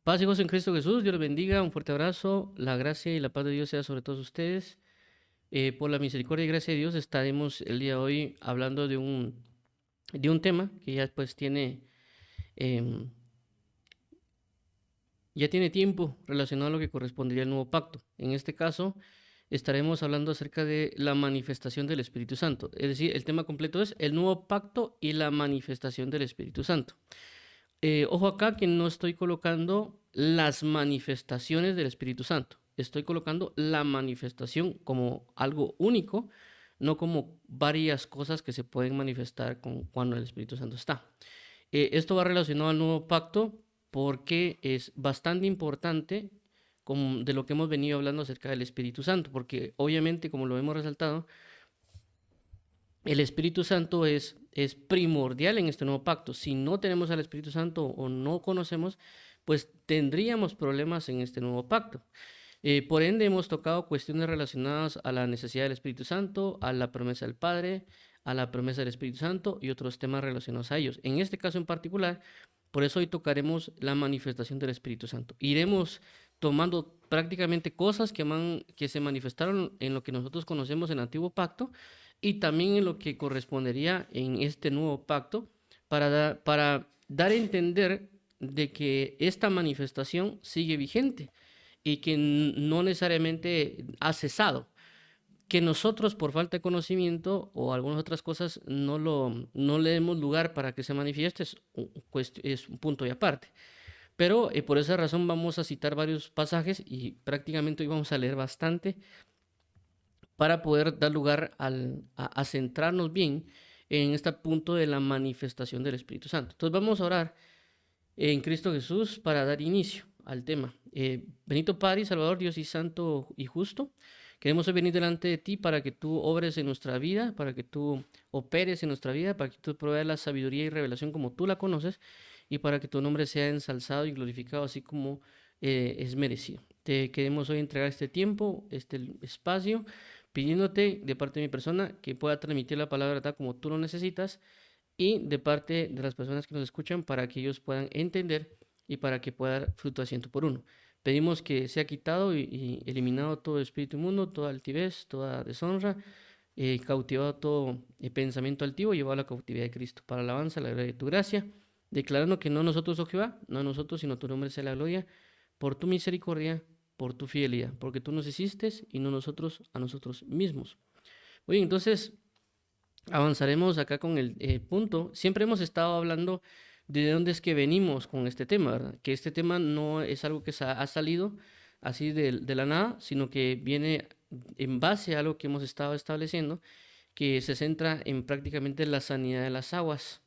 Paz y gozo en Cristo Jesús, Dios los bendiga, un fuerte abrazo, la gracia y la paz de Dios sea sobre todos ustedes. Por la misericordia y gracia de Dios estaremos el día de hoy hablando de un tema que ya pues em, ya tiene tiempo relacionado a lo que correspondería al nuevo pacto. En este caso estaremos hablando acerca de la manifestación del Espíritu Santo. Es decir, el tema completo es el nuevo pacto y la manifestación del Espíritu Santo. Ojo acá que no estoy colocando las manifestaciones del Espíritu Santo. Estoy colocando la manifestación como algo único, no como varias cosas que se pueden manifestar cuando el Espíritu Santo está. Esto va relacionado al nuevo pacto porque es bastante importante como de lo que hemos venido hablando acerca del Espíritu Santo, porque obviamente, como lo hemos resaltado, el Espíritu Santo es primordial en este nuevo pacto. Si no tenemos al Espíritu Santo o no conocemos, pues tendríamos problemas en este nuevo pacto. Por ende, hemos tocado cuestiones relacionadas a la necesidad del Espíritu Santo, a la promesa del Padre, a la promesa del Espíritu Santo y otros temas relacionados a ellos. En este caso en particular, por eso hoy tocaremos la manifestación del Espíritu Santo. Iremos tomando prácticamente cosas que se manifestaron en lo que nosotros conocemos en el Antiguo Pacto y también en lo que correspondería en este nuevo pacto para dar a entender de que esta manifestación sigue vigente y que no necesariamente ha cesado. Que nosotros por falta de conocimiento o algunas otras cosas no le demos lugar para que se manifieste es un punto y aparte. Pero por esa razón vamos a citar varios pasajes y prácticamente hoy vamos a leer bastante para poder dar lugar a centrarnos bien en este punto de la manifestación del Espíritu Santo. Entonces vamos a orar en Cristo Jesús para dar inicio al tema. Benito Padre, Salvador, Dios y Santo y Justo, queremos hoy venir delante de ti para que tú obres en nuestra vida, para que tú operes en nuestra vida, para que tú proveas la sabiduría y revelación como tú la conoces y para que tu nombre sea ensalzado y glorificado así como es merecido. Te queremos hoy entregar este tiempo, este espacio, pidiéndote de parte de mi persona que pueda transmitir la palabra tal como tú lo necesitas y de parte de las personas que nos escuchan para que ellos puedan entender y para que pueda dar fruto a ciento por uno. Pedimos que sea quitado y eliminado todo espíritu inmundo, toda altivez, toda deshonra, cautivado todo pensamiento altivo y llevado a la cautividad de Cristo. Para alabanza, la gloria de tu gracia, declarando que no nosotros, oh Jehová, no nosotros, sino tu nombre sea la gloria, por tu misericordia, por tu fidelidad, porque tú nos hiciste y no nosotros a nosotros mismos. Oye, entonces avanzaremos acá con el punto. Siempre hemos estado hablando de dónde es que venimos con este tema, ¿verdad? Que este tema no es algo que ha salido así de la nada, sino que viene en base a algo que hemos estado estableciendo, que se centra en prácticamente la sanidad de las aguas.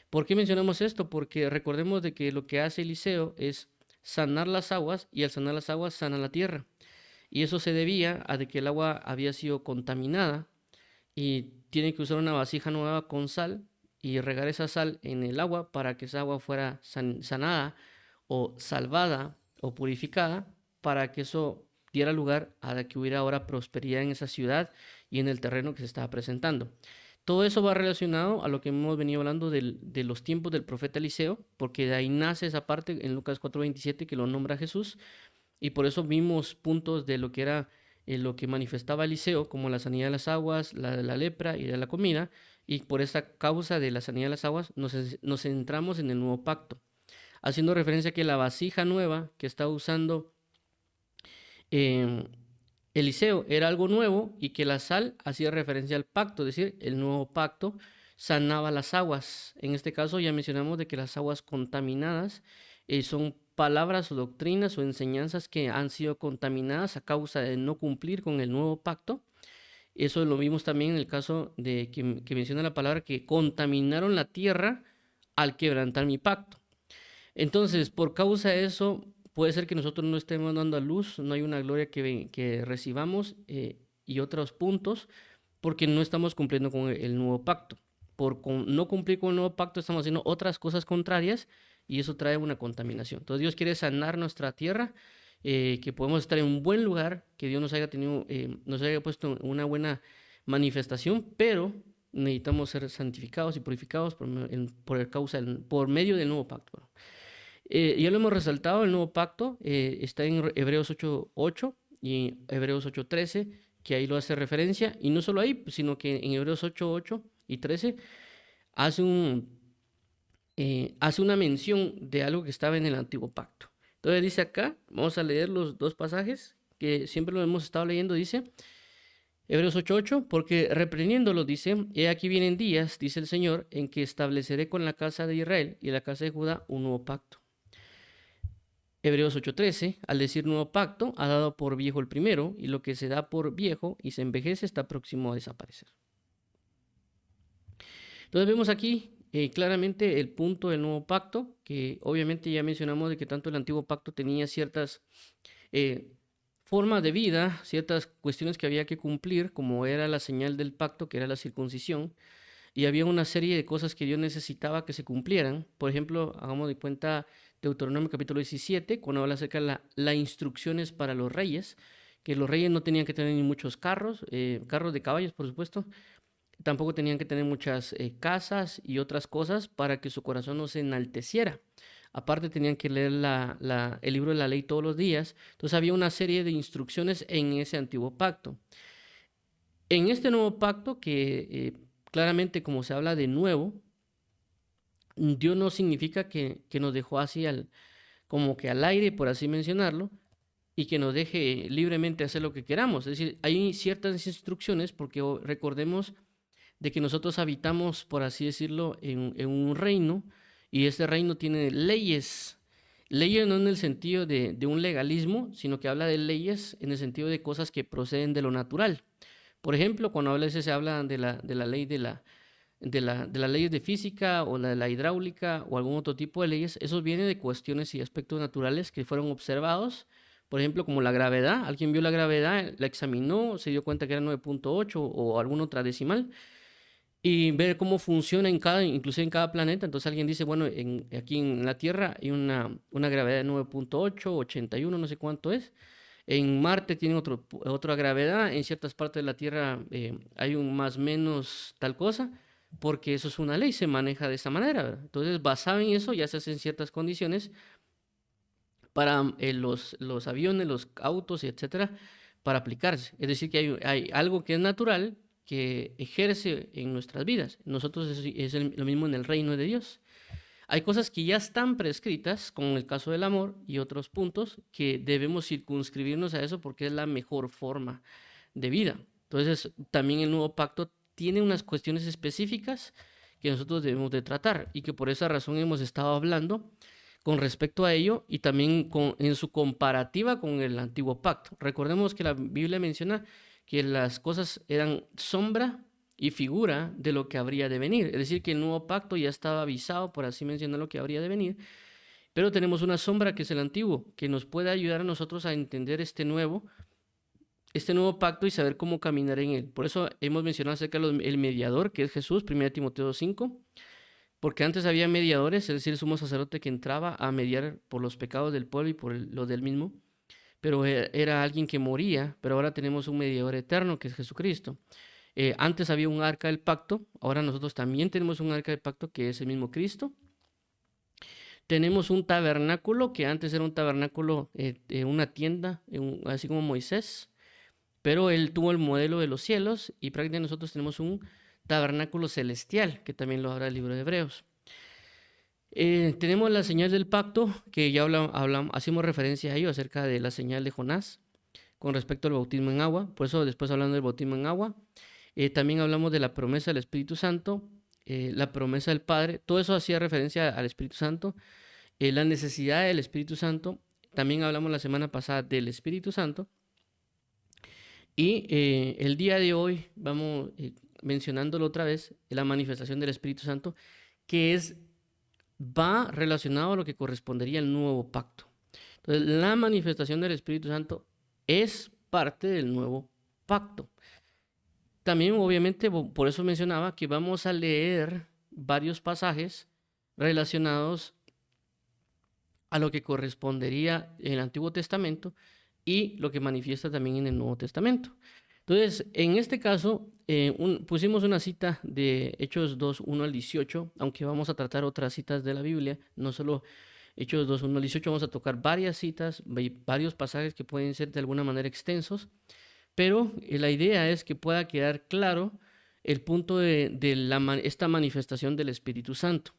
¿Por qué mencionamos esto? Porque recordemos de que lo que hace Eliseo es sanar las aguas y al sanar las aguas sana la tierra. Y eso se debía a de que el agua había sido contaminada y tiene que usar una vasija nueva con sal y regar esa sal en el agua para que esa agua fuera sanada o salvada o purificada para que eso diera lugar a que hubiera ahora prosperidad en esa ciudad y en el terreno que se estaba presentando. Todo eso va relacionado a lo que hemos venido hablando de los tiempos del profeta Eliseo, porque de ahí nace esa parte en Lucas 4:27 que lo nombra Jesús, y por eso vimos puntos de lo que era lo que manifestaba Eliseo, como la sanidad de las aguas, la de la lepra y de la comida, y por esta causa de la sanidad de las aguas nos centramos en el nuevo pacto, haciendo referencia a que la vasija nueva que está usando eh, Eliseo era algo nuevo y que la sal hacía referencia al pacto, es decir, el nuevo pacto sanaba las aguas. En este caso ya mencionamos de que las aguas contaminadas son palabras o doctrinas o enseñanzas que han sido contaminadas a causa de no cumplir con el nuevo pacto. Eso lo vimos también en el caso de que menciona la palabra que contaminaron la tierra al quebrantar mi pacto. Entonces, por causa de eso, puede ser que nosotros no estemos dando a luz, no hay una gloria que recibamos y otros puntos, porque no estamos cumpliendo con el nuevo pacto. No cumplir con el nuevo pacto, estamos haciendo otras cosas contrarias y eso trae una contaminación. Entonces, Dios quiere sanar nuestra tierra, que podemos estar en un buen lugar, que Dios nos haya puesto una buena manifestación, pero necesitamos ser santificados y purificados por medio del nuevo pacto. Ya lo hemos resaltado, el nuevo pacto está en Hebreos 8:8 y Hebreos 8:13, que ahí lo hace referencia, y no solo ahí, sino que en Hebreos 8:8 y 13 hace hace una mención de algo que estaba en el antiguo pacto. Entonces dice acá, vamos a leer los dos pasajes que siempre lo hemos estado leyendo, dice Hebreos 8:8, porque reprendiéndolo dice, he aquí vienen días, dice el Señor, en que estableceré con la casa de Israel y la casa de Judá un nuevo pacto. Hebreos 8:13, al decir nuevo pacto, ha dado por viejo el primero, y lo que se da por viejo y se envejece está próximo a desaparecer. Entonces vemos aquí claramente el punto del nuevo pacto, que obviamente ya mencionamos de que tanto el antiguo pacto tenía ciertas formas de vida, ciertas cuestiones que había que cumplir, como era la señal del pacto, que era la circuncisión, y había una serie de cosas que Dios necesitaba que se cumplieran. Por ejemplo, hagamos de cuenta Deuteronomio capítulo 17, cuando habla acerca de las instrucciones para los reyes, que los reyes no tenían que tener ni muchos carros, carros de caballos, por supuesto, tampoco tenían que tener muchas casas y otras cosas para que su corazón no se enalteciera. Aparte tenían que leer el libro de la ley todos los días. Entonces había una serie de instrucciones en ese antiguo pacto. En este nuevo pacto, que claramente como se habla de nuevo, Dios no significa que nos dejó así como que al aire, por así mencionarlo, y que nos deje libremente hacer lo que queramos. Es decir, hay ciertas instrucciones porque recordemos de que nosotros habitamos, por así decirlo, en un reino, y este reino tiene leyes. Leyes no en el sentido de un legalismo, sino que habla de leyes en el sentido de cosas que proceden de lo natural. Por ejemplo, cuando a veces se habla de la ley de las leyes de física o de la hidráulica o algún otro tipo de leyes, eso viene de cuestiones y aspectos naturales que fueron observados, por ejemplo, como la gravedad. Alguien vio la gravedad, la examinó, se dio cuenta que era 9.8 o alguna otra decimal, y ver cómo funciona inclusive en cada planeta. Entonces alguien dice, bueno, aquí en la Tierra hay una gravedad de 9.8, 81, no sé cuánto es. En Marte tiene otra gravedad, en ciertas partes de la Tierra hay un más menos tal cosa, porque eso es una ley, se maneja de esa manera, ¿verdad? Entonces, basado en eso, ya se hacen ciertas condiciones para los aviones, los autos, etcétera, para aplicarse. Es decir, que hay algo que es natural que ejerce en nuestras vidas. Nosotros lo mismo en el reino de Dios. Hay cosas que ya están prescritas, como el caso del amor y otros puntos, que debemos circunscribirnos a eso porque es la mejor forma de vida. Entonces, también el nuevo pacto tiene unas cuestiones específicas que nosotros debemos de tratar y que por esa razón hemos estado hablando con respecto a ello y también en su comparativa con el antiguo pacto. Recordemos que la Biblia menciona que las cosas eran sombra y figura de lo que habría de venir. Es decir, que el nuevo pacto ya estaba avisado, por así mencionar, lo que habría de venir, pero tenemos una sombra que es el antiguo, que nos puede ayudar a nosotros a entender este nuevo pacto y saber cómo caminar en él. Por eso hemos mencionado acerca del mediador, que es Jesús, 1 Timoteo 5, porque antes había mediadores, es decir, sumo sacerdote que entraba a mediar por los pecados del pueblo y por los del mismo, pero era alguien que moría, pero ahora tenemos un mediador eterno, que es Jesucristo. Antes había un arca del pacto, ahora nosotros también tenemos un arca del pacto, que es el mismo Cristo. Tenemos un tabernáculo, que antes era un tabernáculo, una tienda, así como Moisés, pero él tuvo el modelo de los cielos y prácticamente nosotros tenemos un tabernáculo celestial, que también lo habla el libro de Hebreos. Tenemos la señal del pacto, que ya hacemos referencia a ello acerca de la señal de Jonás con respecto al bautismo en agua. Por eso después hablando del bautismo en agua, también hablamos de la promesa del Espíritu Santo, la promesa del Padre. Todo eso hacía referencia al Espíritu Santo, la necesidad del Espíritu Santo. También hablamos la semana pasada del Espíritu Santo. Y el día de hoy vamos mencionándolo otra vez, la manifestación del Espíritu Santo, que va relacionado a lo que correspondería al nuevo pacto. Entonces, la manifestación del Espíritu Santo es parte del nuevo pacto. También, obviamente, por eso mencionaba que vamos a leer varios pasajes relacionados a lo que correspondería en el Antiguo Testamento y lo que manifiesta también en el Nuevo Testamento. Entonces, en este caso, pusimos una cita de Hechos 2, 1 al 18, aunque vamos a tratar otras citas de la Biblia, no solo Hechos 2, 1 al 18, vamos a tocar varias citas, varios pasajes que pueden ser de alguna manera extensos, pero la idea es que pueda quedar claro el punto de esta manifestación del Espíritu Santo.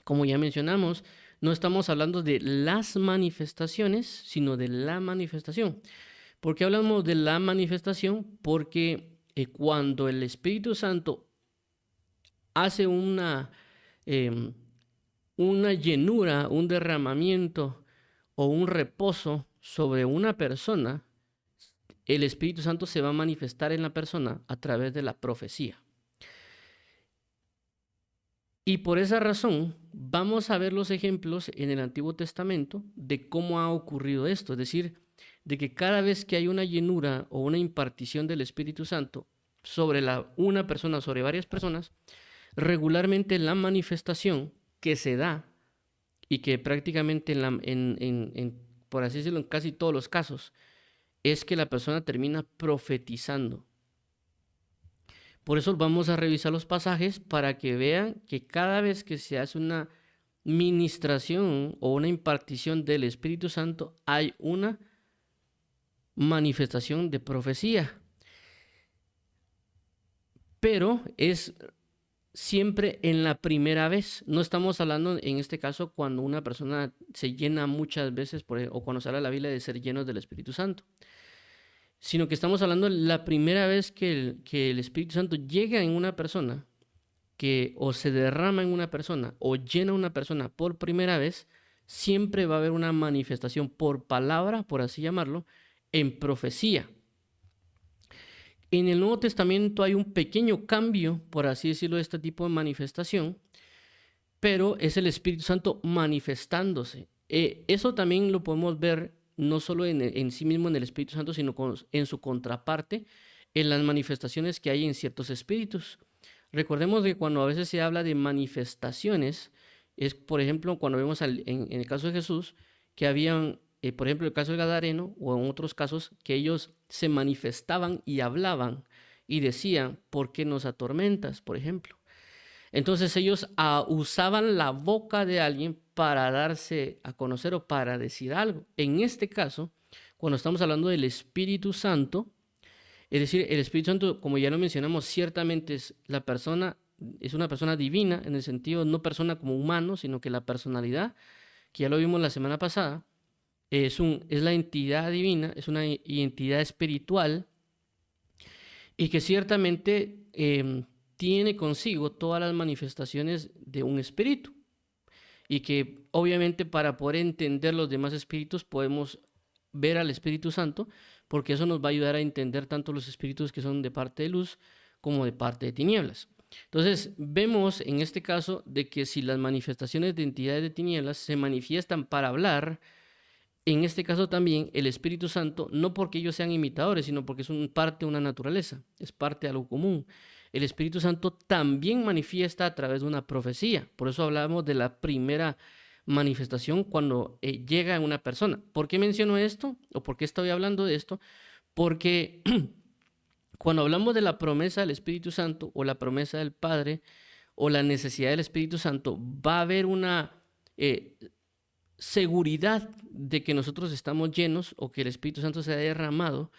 Como ya mencionamos, no estamos hablando de las manifestaciones, sino de la manifestación. ¿Por qué hablamos de la manifestación? Porque cuando el Espíritu Santo hace una llenura, un derramamiento o un reposo sobre una persona, el Espíritu Santo se va a manifestar en la persona a través de la profecía. Y por esa razón vamos a ver los ejemplos en el Antiguo Testamento de cómo ha ocurrido esto, es decir, de que cada vez que hay una llenura o una impartición del Espíritu Santo sobre una persona, sobre varias personas, regularmente la manifestación que se da y que prácticamente por así decirlo, en casi todos los casos, es que la persona termina profetizando. Por eso vamos a revisar los pasajes para que vean que cada vez que se hace una ministración o una impartición del Espíritu Santo, hay una manifestación de profecía. Pero es siempre en la primera vez. No estamos hablando en este caso cuando una persona se llena muchas veces, o cuando se habla en la Biblia de ser llenos del Espíritu Santo, sino que estamos hablando la primera vez que el Espíritu Santo llega en una persona, o se derrama en una persona, o llena a una persona por primera vez, siempre va a haber una manifestación por palabra, por así llamarlo, en profecía. En el Nuevo Testamento hay un pequeño cambio, por así decirlo, de este tipo de manifestación, pero es el Espíritu Santo manifestándose. Eso también lo podemos ver no solo en sí mismo en el Espíritu Santo, sino en su contraparte, en las manifestaciones que hay en ciertos espíritus. Recordemos que cuando a veces se habla de manifestaciones, es por ejemplo cuando vemos en el caso de Jesús, que habían, por ejemplo el caso del Gadareno, o en otros casos, que ellos se manifestaban y hablaban y decían, ¿por qué nos atormentas? Por ejemplo. Entonces ellos usaban la boca de alguien para darse a conocer o para decir algo. En este caso, cuando estamos hablando del Espíritu Santo, es decir, el Espíritu Santo, como ya lo mencionamos, ciertamente es una persona divina, en el sentido no persona como humano, sino que la personalidad, que ya lo vimos la semana pasada, es la entidad divina, es una entidad espiritual, y que ciertamente tiene consigo todas las manifestaciones de un espíritu, y que obviamente para poder entender los demás espíritus podemos ver al Espíritu Santo, porque eso nos va a ayudar a entender tanto los espíritus que son de parte de luz como de parte de tinieblas. Entonces vemos en este caso de que si las manifestaciones de entidades de tinieblas se manifiestan para hablar, en este caso también el Espíritu Santo, no porque ellos sean imitadores, sino porque es parte de una naturaleza, es parte de algo común. El Espíritu Santo también manifiesta a través de una profecía. Por eso hablamos de la primera manifestación cuando llega a una persona. ¿Por qué menciono esto? ¿O por qué estoy hablando de esto? Porque cuando hablamos de la promesa del Espíritu Santo o la promesa del Padre o la necesidad del Espíritu Santo, va a haber una seguridad de que nosotros estamos llenos o que el Espíritu Santo se ha derramado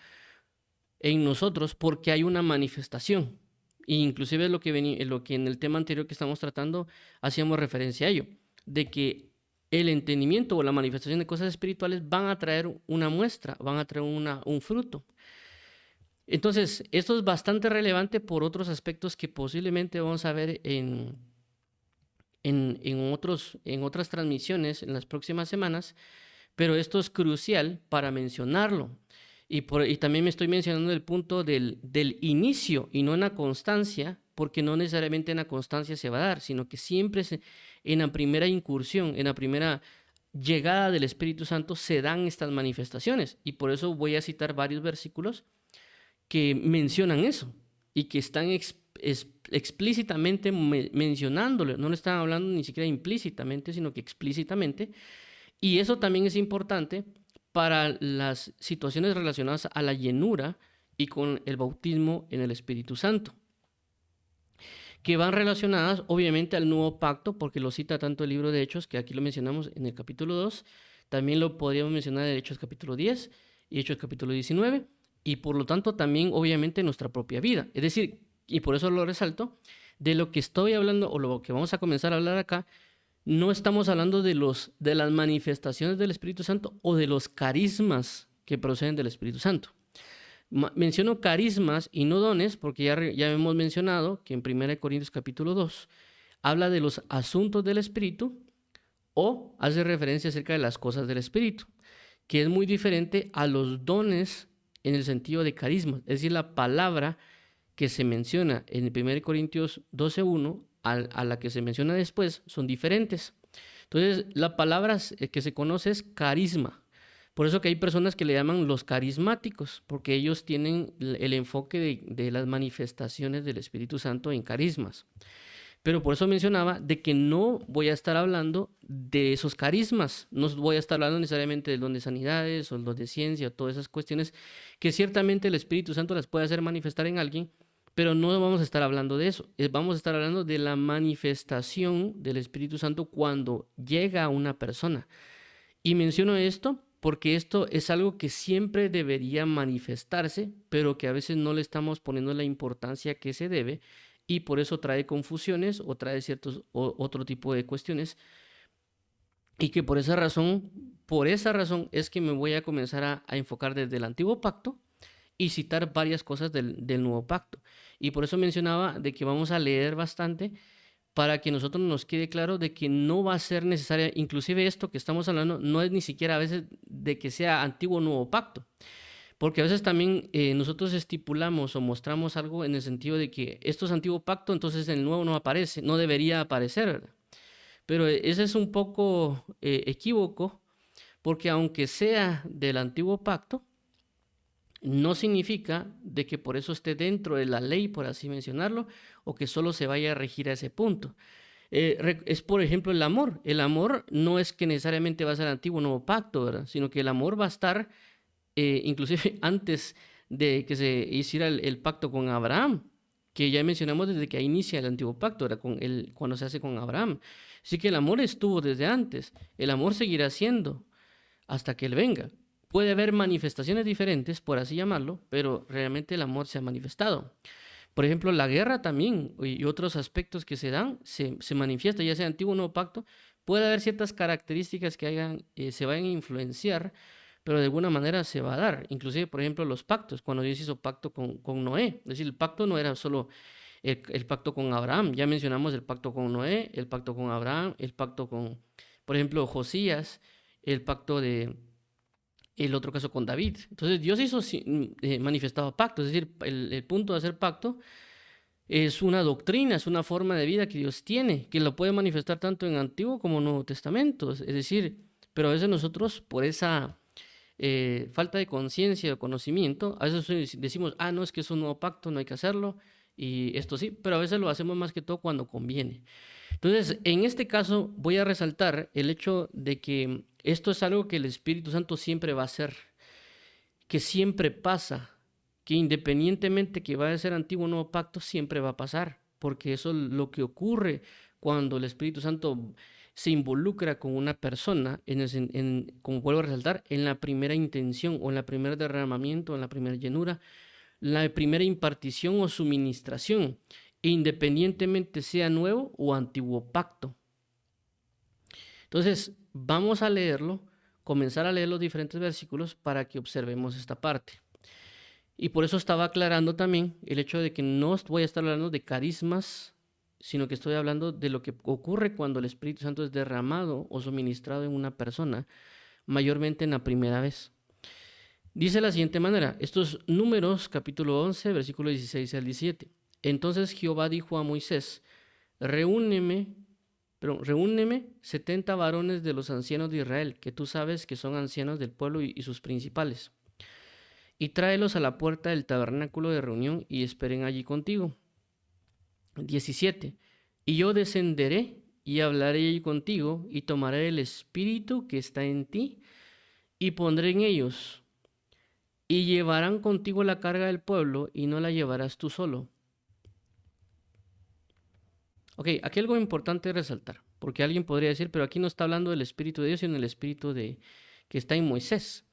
en nosotros porque hay una manifestación. E inclusive lo que en el tema anterior que estamos tratando hacíamos referencia a ello, de que el entendimiento o la manifestación de cosas espirituales van a traer una muestra, van a traer un fruto. Entonces, esto es bastante relevante por otros aspectos que posiblemente vamos a ver en otras transmisiones en las próximas semanas, pero esto es crucial para mencionarlo. Y también me estoy mencionando el punto del inicio y no en la constancia, porque no necesariamente en la constancia se va a dar, sino que siempre en la primera incursión, en la primera llegada del Espíritu Santo se dan estas manifestaciones. Y por eso voy a citar varios versículos que mencionan eso y que están explícitamente mencionándolo. No lo están hablando ni siquiera implícitamente, sino que explícitamente. Y eso también es importante para las situaciones relacionadas a la llenura y con el bautismo en el Espíritu Santo. que van relacionadas obviamente al nuevo pacto, porque lo cita tanto el libro de Hechos, que aquí lo mencionamos en el capítulo 2, también lo podríamos mencionar en Hechos capítulo 10 y Hechos capítulo 19, y por lo tanto también obviamente en nuestra propia vida. Es decir, y por eso lo resalto, de lo que estoy hablando o lo que vamos a comenzar a hablar acá, no estamos hablando de las manifestaciones del Espíritu Santo o de los carismas que proceden del Espíritu Santo. Menciono carismas y no dones porque ya hemos mencionado que en 1 Corintios capítulo 2 habla de los asuntos del Espíritu o hace referencia acerca de las cosas del Espíritu, que es muy diferente a los dones en el sentido de carismas. Es decir, la palabra que se menciona en 1 Corintios 12:1 a la que se menciona después son diferentes. Entonces, la palabra que se conoce es carisma. Por eso que hay personas que le llaman los carismáticos, porque ellos tienen el enfoque de las manifestaciones del Espíritu Santo en carismas. Pero por eso mencionaba de que no voy a estar hablando de esos carismas, no voy a estar hablando necesariamente del don de sanidades o el don de ciencia o todas esas cuestiones que ciertamente el Espíritu Santo las puede hacer manifestar en alguien, pero no vamos a estar hablando de eso, vamos a estar hablando de la manifestación del Espíritu Santo cuando llega a una persona. Y menciono esto porque esto es algo que siempre debería manifestarse, pero que a veces no le estamos poniendo la importancia que se debe, y por eso trae confusiones o trae otro tipo de cuestiones, y que por esa razón es que me voy a comenzar a enfocar desde el antiguo pacto y citar varias cosas del nuevo pacto. Y por eso mencionaba de que vamos a leer bastante para que nosotros nos quede claro de que no va a ser necesaria, inclusive esto que estamos hablando no es ni siquiera a veces de que sea antiguo o nuevo pacto, porque a veces también nosotros estipulamos o mostramos algo en el sentido de que esto es antiguo pacto, entonces en el nuevo no aparece, no debería aparecer, ¿verdad? Pero ese es un poco equívoco, porque aunque sea del antiguo pacto, no significa de que por eso esté dentro de la ley, por así mencionarlo, o que solo se vaya a regir a ese punto. Es por ejemplo el amor. El amor no es que necesariamente va a ser antiguo o nuevo pacto, ¿verdad? Sino que el amor va a estar inclusive antes de que se hiciera el pacto con Abraham, que ya mencionamos desde que inicia el antiguo pacto, ¿verdad? Cuando se hace con Abraham. Así que el amor estuvo desde antes, el amor seguirá siendo hasta que Él venga. Puede haber manifestaciones diferentes, por así llamarlo, pero realmente el amor se ha manifestado. Por ejemplo, la guerra también y otros aspectos que se dan, se manifiesta, ya sea antiguo o nuevo pacto. Puede haber ciertas características que se vayan a influenciar, pero de alguna manera se va a dar. Inclusive, por ejemplo, los pactos, cuando Dios hizo pacto con Noé. Es decir, el pacto no era solo el pacto con Abraham. Ya mencionamos el pacto con Noé, el pacto con Abraham, el pacto con, por ejemplo, Josías, el pacto el otro caso con David. Entonces Dios hizo manifestado pacto, es decir, el punto de hacer pacto es una doctrina, es una forma de vida que Dios tiene, que lo puede manifestar tanto en Antiguo como Nuevo Testamento. Es decir, pero a veces nosotros por esa falta de conciencia o conocimiento, a veces decimos, no, es que es un nuevo pacto, no hay que hacerlo, y esto sí, pero a veces lo hacemos más que todo cuando conviene. Entonces, en este caso voy a resaltar el hecho de que esto es algo que el Espíritu Santo siempre va a hacer, que siempre pasa, que independientemente que vaya a ser antiguo o nuevo pacto, siempre va a pasar, porque eso es lo que ocurre cuando el Espíritu Santo se involucra con una persona, como vuelvo a resaltar, en la primera intención o en la primera derramamiento, en la primera llenura, la primera impartición o suministración, independientemente sea nuevo o antiguo pacto. Entonces, vamos a leerlo, comenzar a leer los diferentes versículos para que observemos esta parte. Y por eso estaba aclarando también el hecho de que no voy a estar hablando de carismas, sino que estoy hablando de lo que ocurre cuando el Espíritu Santo es derramado o suministrado en una persona, mayormente en la primera vez. Dice de la siguiente manera, estos Números, capítulo 11, versículo 16 al 17. Entonces Jehová dijo a Moisés, reúneme 70 varones de los ancianos de Israel, que tú sabes que son ancianos del pueblo y sus principales, y tráelos a la puerta del tabernáculo de reunión y esperen allí contigo. 17. Y yo descenderé y hablaré allí contigo y tomaré el espíritu que está en ti y pondré en ellos, y llevarán contigo la carga del pueblo y no la llevarás tú solo. Ok, aquí algo importante resaltar, porque alguien podría decir, pero aquí no está hablando del Espíritu de Dios, sino del Espíritu que está en Moisés.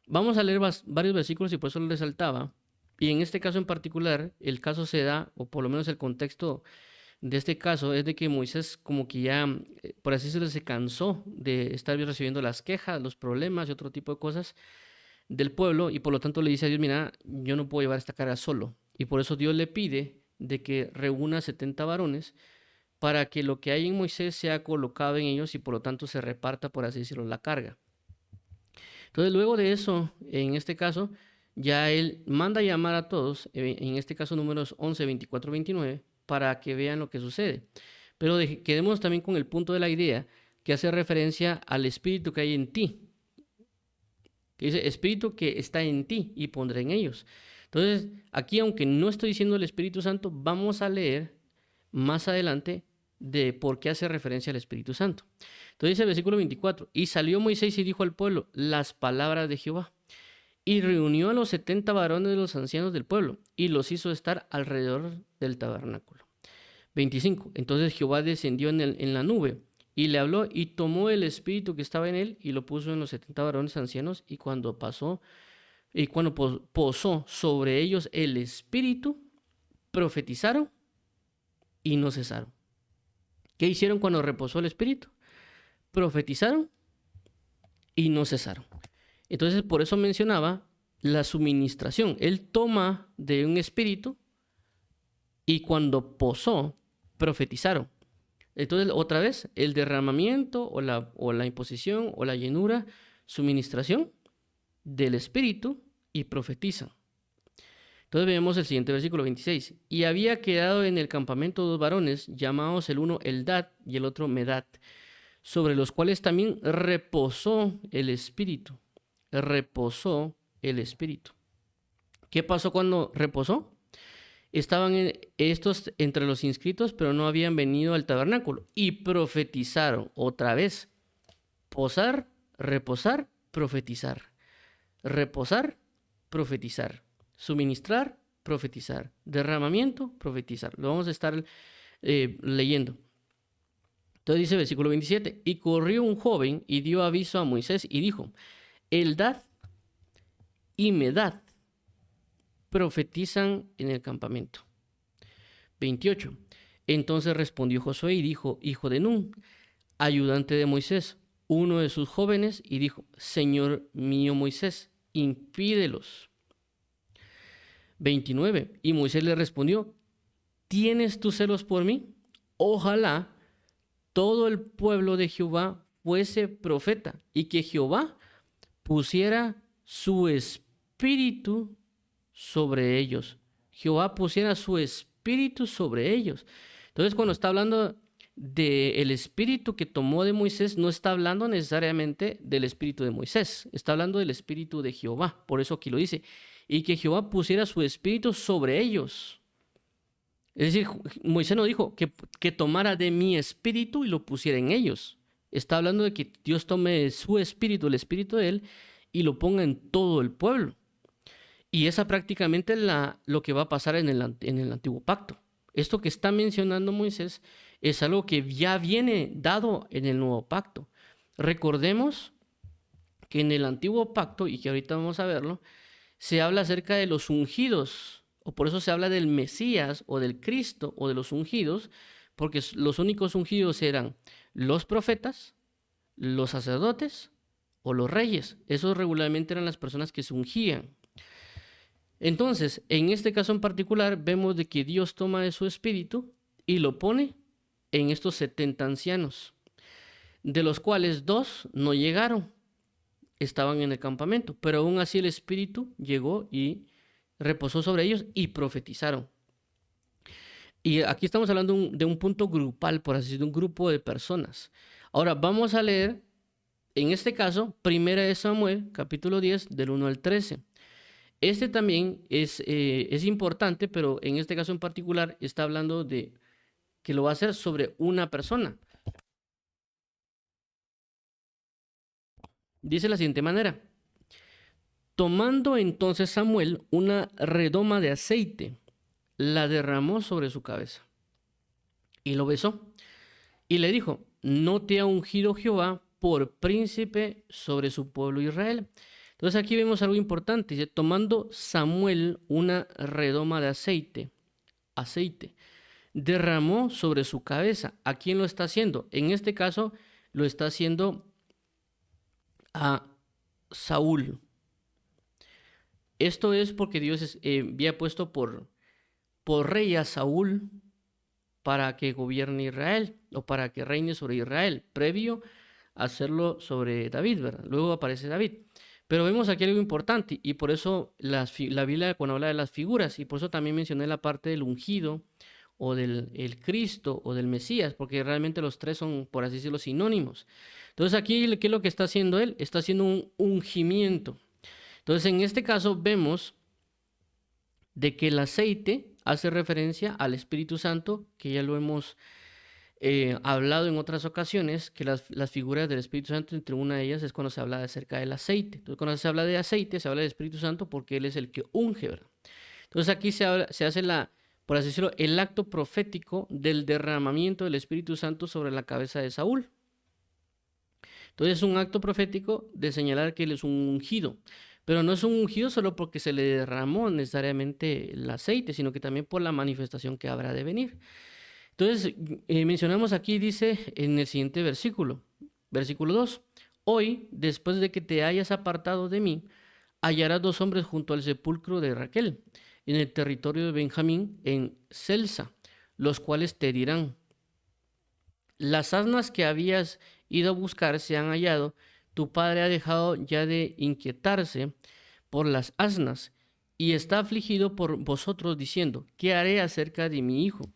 Vamos a leer varios versículos y por eso lo resaltaba. Y en este caso en particular, el caso se da, o por lo menos el contexto de este caso, es de que Moisés como que ya, por así decirlo, se cansó de estar recibiendo las quejas, los problemas y otro tipo de cosas del pueblo, y por lo tanto le dice a Dios, mira, yo no puedo llevar esta carga solo. Y por eso Dios le pide de que reúna 70 varones para que lo que hay en Moisés sea colocado en ellos y por lo tanto se reparta, por así decirlo, la carga. Entonces, luego de eso, en este caso, ya él manda llamar a todos, en este caso números 11, 24, 29, para que vean lo que sucede. Pero quedemos también con el punto de la idea que hace referencia al espíritu que hay en ti. Que dice, espíritu que está en ti y pondré en ellos. Entonces, aquí, aunque no estoy diciendo el Espíritu Santo, vamos a leer más adelante de por qué hace referencia al Espíritu Santo. Entonces dice el versículo 24, y salió Moisés y dijo al pueblo las palabras de Jehová, y reunió a los 70 varones de los ancianos del pueblo, y los hizo estar alrededor del tabernáculo. 25, entonces Jehová descendió en la nube, y le habló, y tomó el espíritu que estaba en él, y lo puso en los 70 varones ancianos, y cuando posó sobre ellos el espíritu, profetizaron y no cesaron. ¿Qué hicieron cuando reposó el espíritu? Profetizaron y no cesaron. Entonces, por eso mencionaba la suministración. Él toma de un espíritu y cuando posó, profetizaron. Entonces, otra vez, el derramamiento o la imposición o la llenura, suministración del espíritu y profetizan. Entonces vemos el siguiente versículo 26. Y había quedado en el campamento 2 varones, llamados el uno Eldad y el otro Medad, sobre los cuales también reposó el espíritu. Reposó el espíritu. ¿Qué pasó cuando reposó? Estaban estos entre los inscritos, pero no habían venido al tabernáculo. Y profetizaron otra vez. Posar, reposar, profetizar. Reposar, profetizar. Suministrar, profetizar. Derramamiento, profetizar. Lo vamos a estar leyendo. Entonces dice versículo 27. Y corrió un joven y dio aviso a Moisés y dijo, Eldad y Medad profetizan en el campamento. 28. Entonces respondió Josué y dijo, hijo de Nun, ayudante de Moisés, uno de sus jóvenes, y dijo, Señor mío Moisés, impídelos. 29. Y Moisés le respondió, ¿tienes tú celos por mí? Ojalá todo el pueblo de Jehová fuese profeta y que Jehová pusiera su espíritu sobre ellos. Jehová pusiera su espíritu sobre ellos. Entonces, cuando está hablando del espíritu que tomó de Moisés, no está hablando necesariamente del espíritu de Moisés, está hablando del espíritu de Jehová. Por eso aquí lo dice, y que Jehová pusiera su espíritu sobre ellos. Es decir, Moisés no dijo que tomara de mi espíritu y lo pusiera en ellos. Está hablando de que Dios tome su espíritu, el espíritu de él, y lo ponga en todo el pueblo. Y esa prácticamente es lo que va a pasar en el antiguo pacto. Esto que está mencionando Moisés es algo que ya viene dado en el nuevo pacto. Recordemos que en el antiguo pacto, y que ahorita vamos a verlo, se habla acerca de los ungidos, o por eso se habla del Mesías o del Cristo o de los ungidos, porque los únicos ungidos eran los profetas, los sacerdotes o los reyes. Esos regularmente eran las personas que se ungían. Entonces, en este caso en particular, vemos de que Dios toma de su espíritu y lo pone en estos 70 ancianos, de los cuales 2 no llegaron, estaban en el campamento, pero aún así el espíritu llegó y reposó sobre ellos y profetizaron. Y aquí estamos hablando de un punto grupal, por así decirlo, de un grupo de personas. Ahora vamos a leer, en este caso, 1 Samuel, capítulo 10, del 1 al 13. Este también es importante, pero en este caso en particular está hablando de que lo va a hacer sobre una persona. Dice de la siguiente manera. Tomando entonces Samuel una redoma de aceite, la derramó sobre su cabeza. y lo besó. Y le dijo, ¿no te ha ungido Jehová por príncipe sobre su pueblo Israel? Entonces aquí vemos algo importante. Dice, tomando Samuel una redoma de aceite, derramó sobre su cabeza. ¿A quién lo está haciendo? En este caso lo está haciendo a Saúl. Esto es porque Dios había puesto por rey a Saúl para que gobierne Israel o para que reine sobre Israel, previo a hacerlo sobre David, ¿verdad? Luego aparece David. Pero vemos aquí algo importante y por eso la Biblia cuando habla de las figuras, y por eso también mencioné la parte del ungido o del el Cristo o del Mesías, porque realmente los tres son, por así decirlo, sinónimos. Entonces aquí, ¿qué es lo que está haciendo él? Está haciendo un ungimiento. Entonces en este caso vemos de que el aceite hace referencia al Espíritu Santo, que ya lo hemos hablado en otras ocasiones, que las figuras del Espíritu Santo, entre una de ellas es cuando se habla acerca del aceite. Entonces cuando se habla de aceite, se habla del Espíritu Santo porque Él es el que unge, ¿verdad? Entonces aquí se hace por así decirlo, el acto profético del derramamiento del Espíritu Santo sobre la cabeza de Saúl. Entonces es un acto profético de señalar que Él es un ungido. Pero no es un ungido solo porque se le derramó necesariamente el aceite, sino que también por la manifestación que habrá de venir. Entonces, mencionamos aquí, dice en el siguiente versículo, versículo 2, hoy, después de que te hayas apartado de mí, hallarás dos hombres junto al sepulcro de Raquel, en el territorio de Benjamín, en Celsa, los cuales te dirán, las asnas que habías ido a buscar se han hallado, tu padre ha dejado ya de inquietarse por las asnas y está afligido por vosotros diciendo, ¿qué haré acerca de mi hijo?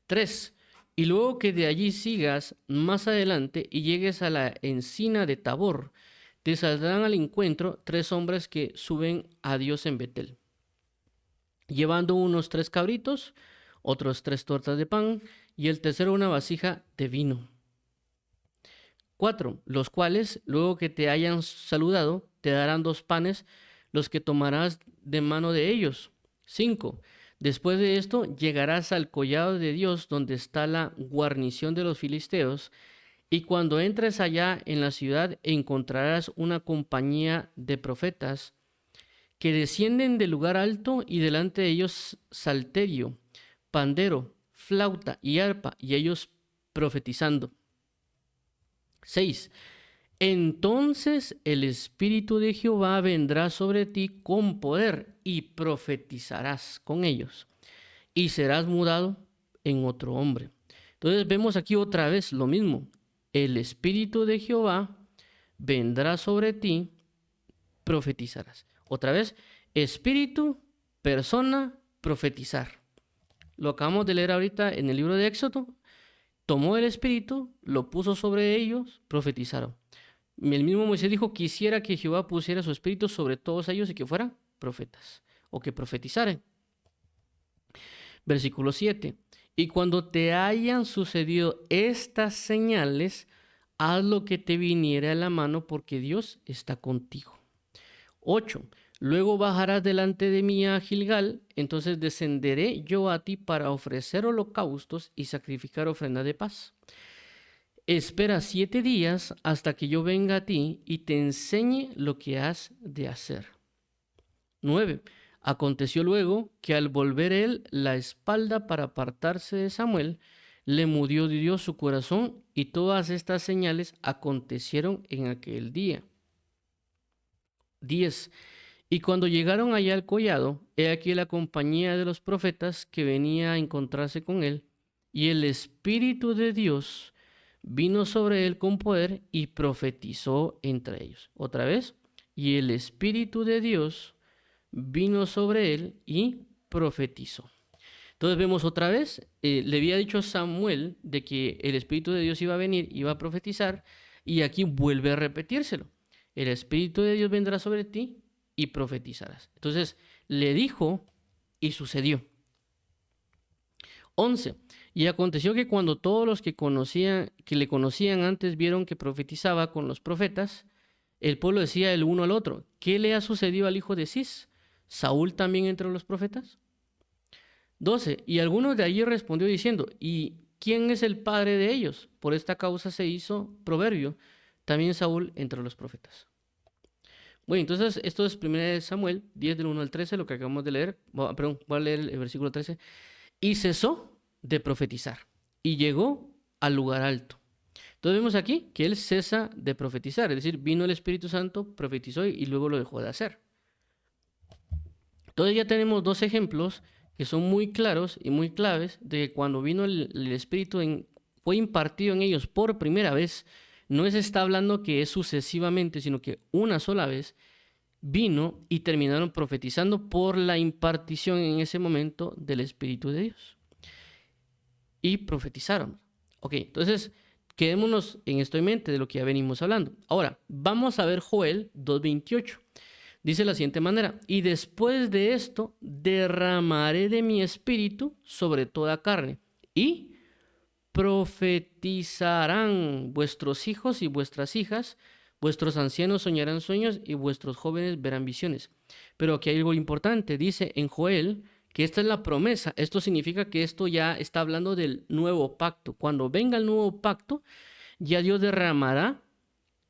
3. Y luego que de allí sigas más adelante y llegues a la encina de Tabor, te saldrán al encuentro 3 hombres que suben a Dios en Betel, llevando unos 3 cabritos, otros 3 tortas de pan y el tercero una vasija de vino. 4. Los cuales, luego que te hayan saludado, te darán 2 panes, los que tomarás de mano de ellos. 5. Después de esto, llegarás al collado de Dios, donde está la guarnición de los filisteos, y cuando entres allá en la ciudad, encontrarás una compañía de profetas que descienden del lugar alto, y delante de ellos salterio, pandero, flauta y arpa, y ellos profetizando. 6. Entonces el Espíritu de Jehová vendrá sobre ti con poder y profetizarás con ellos y serás mudado en otro hombre. Entonces vemos aquí otra vez lo mismo. El Espíritu de Jehová vendrá sobre ti, profetizarás. Otra vez, Espíritu, persona, profetizar. Lo acabamos de leer ahorita en el libro de Éxodo. Tomó el Espíritu, lo puso sobre ellos, profetizaron. El mismo Moisés dijo, quisiera que Jehová pusiera su Espíritu sobre todos ellos y que fueran profetas, o que profetizaran. Versículo 7. Y cuando te hayan sucedido estas señales, haz lo que te viniere a la mano, porque Dios está contigo. 8. Luego bajarás delante de mí a Gilgal, entonces descenderé yo a ti para ofrecer holocaustos y sacrificar ofrenda de paz. Espera 7 días hasta que yo venga a ti y te enseñe lo que has de hacer. 9. Aconteció luego que al volver él la espalda para apartarse de Samuel, le mudó Dios su corazón, y todas estas señales acontecieron en aquel día. 10. Y cuando llegaron allá al collado, he aquí la compañía de los profetas que venía a encontrarse con él, y el Espíritu de Dios vino sobre él con poder y profetizó entre ellos. Otra vez, y el Espíritu de Dios vino sobre él y profetizó. Entonces vemos otra vez, le había dicho a Samuel de que el Espíritu de Dios iba a venir, iba a profetizar, y aquí vuelve a repetírselo. El Espíritu de Dios vendrá sobre ti y profetizarás. Entonces le dijo y sucedió. 11. Y aconteció que cuando todos los que le conocían antes vieron que profetizaba con los profetas, el pueblo decía el uno al otro, ¿qué le ha sucedido al hijo de Cis? ¿Saúl también entre los profetas? 12. Y alguno de allí respondió diciendo, ¿y quién es el padre de ellos? Por esta causa se hizo proverbio también Saúl entre los profetas. Bueno, entonces esto es 1 Samuel 10 del 1 al 13, lo que acabamos de leer. Perdón, voy a leer el versículo 13. Y cesó de profetizar y llegó al lugar alto. Entonces vemos aquí que él cesa de profetizar, es decir, vino el Espíritu Santo, profetizó y luego lo dejó de hacer. Entonces ya tenemos dos ejemplos que son muy claros y muy claves de que cuando vino el Espíritu fue impartido en ellos por primera vez. No se está hablando que es sucesivamente, sino que una sola vez vino y terminaron profetizando por la impartición en ese momento del Espíritu de Dios. Y profetizaron. Ok, entonces quedémonos en esto en mente de lo que ya venimos hablando. Ahora, vamos a ver Joel 2:28. Dice de la siguiente manera, y después de esto derramaré de mi espíritu sobre toda carne y profetizarán vuestros hijos y vuestras hijas, vuestros ancianos soñarán sueños y vuestros jóvenes verán visiones. Pero aquí hay algo importante, dice en Joel que esta es la promesa. Esto significa que esto ya está hablando del nuevo pacto. Cuando venga el nuevo pacto, ya Dios derramará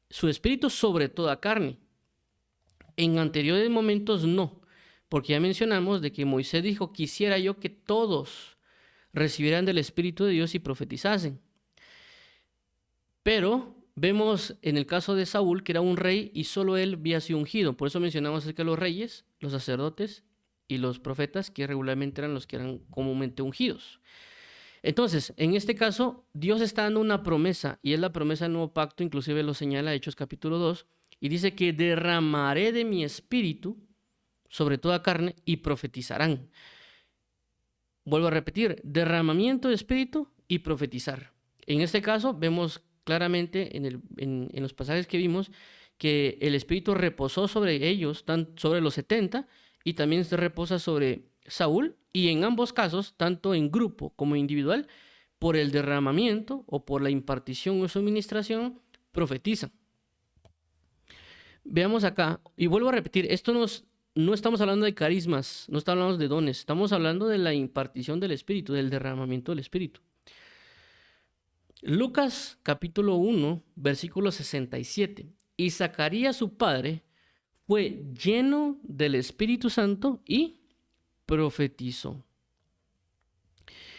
su espíritu sobre toda carne. En anteriores momentos no, porque ya mencionamos de que Moisés dijo, quisiera yo que todos recibieran del Espíritu de Dios y profetizasen. Pero vemos en el caso de Saúl que era un rey y solo él había sido ungido. Por eso mencionamos acerca de los reyes, los sacerdotes y los profetas, que regularmente eran los que eran comúnmente ungidos. Entonces, en este caso, Dios está dando una promesa, y es la promesa del nuevo pacto, inclusive lo señala Hechos capítulo 2, y dice que derramaré de mi espíritu sobre toda carne y profetizarán. Vuelvo a repetir, derramamiento de espíritu y profetizar. En este caso vemos claramente en los pasajes que vimos que el espíritu reposó sobre ellos, sobre los 70, y también se reposa sobre Saúl, y en ambos casos, tanto en grupo como individual, por el derramamiento o por la impartición o suministración, profetizan. Veamos acá, y vuelvo a repetir, esto no estamos hablando de carismas, no estamos hablando de dones, estamos hablando de la impartición del Espíritu, del derramamiento del Espíritu. Lucas capítulo 1, versículo 67. Y Zacarías su padre fue lleno del Espíritu Santo y profetizó.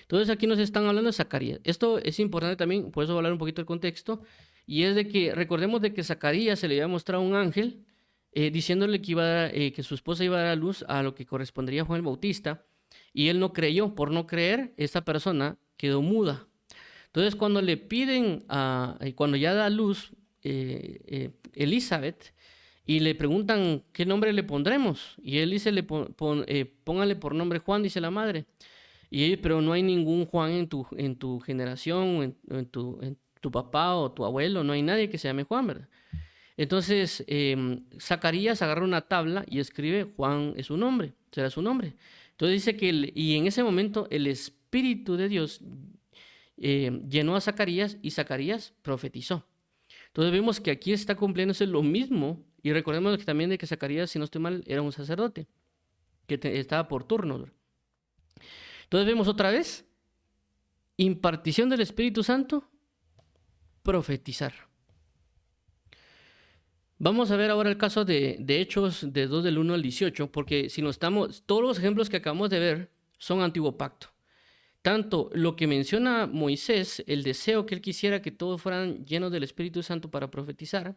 Entonces aquí nos están hablando de Zacarías. Esto es importante también, por eso voy a hablar un poquito del contexto, y es de que recordemos de que Zacarías se le había mostrado un ángel diciéndole que su esposa iba a dar a luz a lo que correspondería a Juan el Bautista, y él no creyó. Por no creer, esta persona quedó muda. Entonces cuando le piden, cuando ya da a luz Elizabeth, y le preguntan qué nombre le pondremos, y él dice, póngale por nombre Juan, dice la madre. Pero no hay ningún Juan en tu generación, en tu papá o tu abuelo, no hay nadie que se llame Juan, ¿verdad? Entonces Zacarías agarra una tabla y escribe Juan es su nombre, será su nombre. Entonces dice y en ese momento el Espíritu de Dios llenó a Zacarías y Zacarías profetizó. Entonces vemos que aquí está cumpliéndose lo mismo, y recordemos que también de que Zacarías, si no estoy mal, era un sacerdote que estaba por turno. Entonces vemos otra vez, impartición del Espíritu Santo, profetizar. Vamos a ver ahora el caso de Hechos de 2 del 1 al 18, porque todos los ejemplos que acabamos de ver son antiguo pacto. Tanto lo que menciona Moisés, el deseo que él quisiera que todos fueran llenos del Espíritu Santo para profetizar,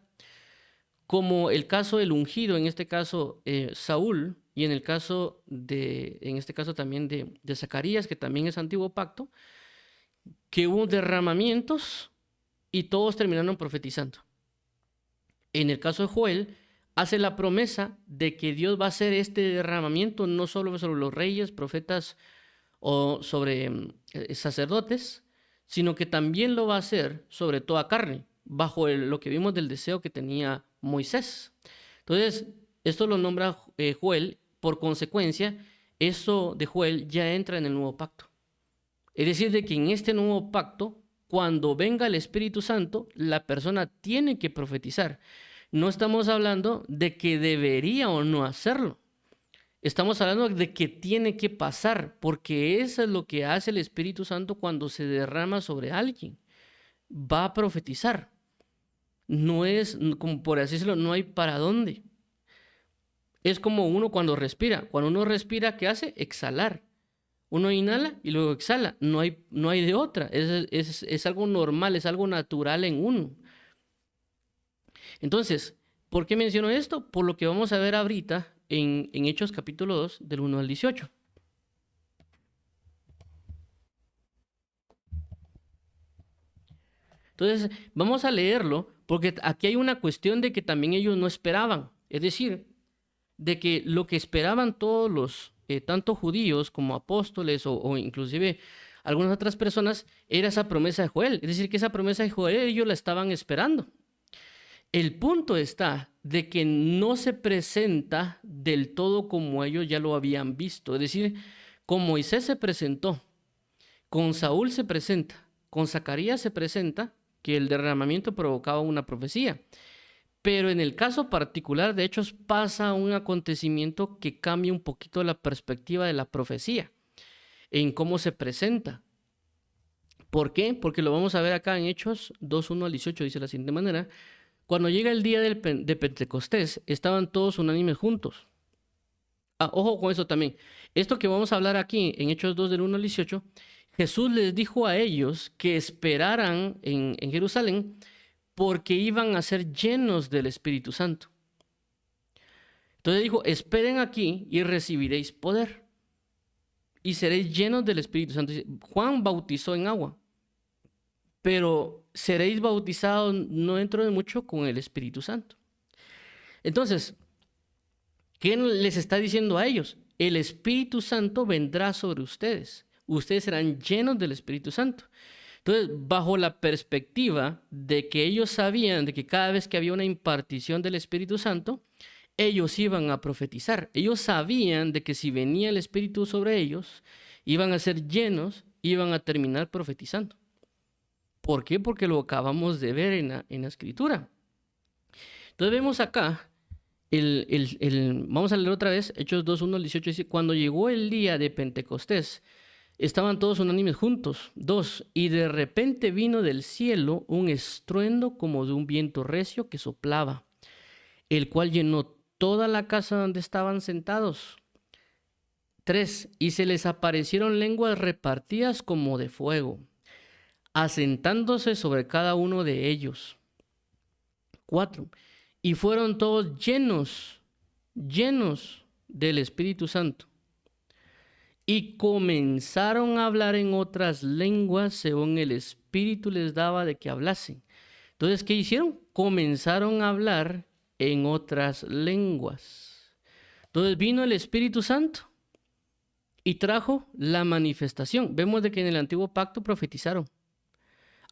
como el caso del ungido, en este caso Saúl, y en este caso también de Zacarías, que también es antiguo pacto, que hubo derramamientos y todos terminaron profetizando. En el caso de Joel, hace la promesa de que Dios va a hacer este derramamiento no solo sobre los reyes, profetas o sobre sacerdotes, sino que también lo va a hacer sobre toda carne, bajo lo que vimos del deseo que tenía Moisés. Entonces, esto lo nombra Joel. Por consecuencia, eso de Joel ya entra en el nuevo pacto. Es decir, de que en este nuevo pacto, cuando venga el Espíritu Santo, la persona tiene que profetizar. No estamos hablando de que debería o no hacerlo. Estamos hablando de que tiene que pasar, porque eso es lo que hace el Espíritu Santo cuando se derrama sobre alguien. Va a profetizar. No es, como por así decirlo, no hay para dónde. Es como uno cuando respira. Cuando uno respira, ¿qué hace? Exhalar. Uno inhala y luego exhala. No hay de otra. Es algo normal, es algo natural en uno. Entonces, ¿por qué menciono esto? Por lo que vamos a ver ahorita en Hechos capítulo 2, del 1 al 18. Entonces, vamos a leerlo porque aquí hay una cuestión de que también ellos no esperaban. Es decir, de que lo que esperaban todos los, tanto judíos como apóstoles o inclusive algunas otras personas, era esa promesa de Joel. Es decir, que esa promesa de Joel ellos la estaban esperando. El punto está de que no se presenta del todo como ellos ya lo habían visto. Es decir, con Moisés se presentó, con Saúl se presenta, con Zacarías se presenta que el derramamiento provocaba una profecía. Pero en el caso particular de Hechos pasa un acontecimiento que cambia un poquito la perspectiva de la profecía en cómo se presenta. ¿Por qué? Porque lo vamos a ver acá en Hechos 2, 1 al 18, dice de la siguiente manera. Cuando llega el día de Pentecostés, estaban todos unánimes juntos. Ojo con eso también. Esto que vamos a hablar aquí en Hechos 2 del 1 al 18, Jesús les dijo a ellos que esperaran en Jerusalén porque iban a ser llenos del Espíritu Santo. Entonces dijo, esperen aquí y recibiréis poder. Y seréis llenos del Espíritu Santo. Juan bautizó en agua, pero seréis bautizados no dentro de mucho con el Espíritu Santo. Entonces, ¿qué les está diciendo a ellos? El Espíritu Santo vendrá sobre ustedes. Ustedes serán llenos del Espíritu Santo. Entonces, bajo la perspectiva de que ellos sabían de que cada vez que había una impartición del Espíritu Santo, ellos iban a profetizar. Ellos sabían de que si venía el Espíritu sobre ellos, iban a ser llenos, iban a terminar profetizando. ¿Por qué? Porque lo acabamos de ver en la Escritura. Entonces vemos acá, vamos a leer otra vez, Hechos 2, 1 al 18, dice, cuando llegó el día de Pentecostés, estaban todos unánimes juntos. 2, y de repente vino del cielo un estruendo como de un viento recio que soplaba, el cual llenó toda la casa donde estaban sentados. 3, y se les aparecieron lenguas repartidas como de fuego, asentándose sobre cada uno de ellos. 4, y fueron todos llenos del Espíritu Santo. Y comenzaron a hablar en otras lenguas según el Espíritu les daba de que hablasen. Entonces, ¿qué hicieron? Comenzaron a hablar en otras lenguas. Entonces vino el Espíritu Santo y trajo la manifestación. Vemos de que en el antiguo pacto profetizaron.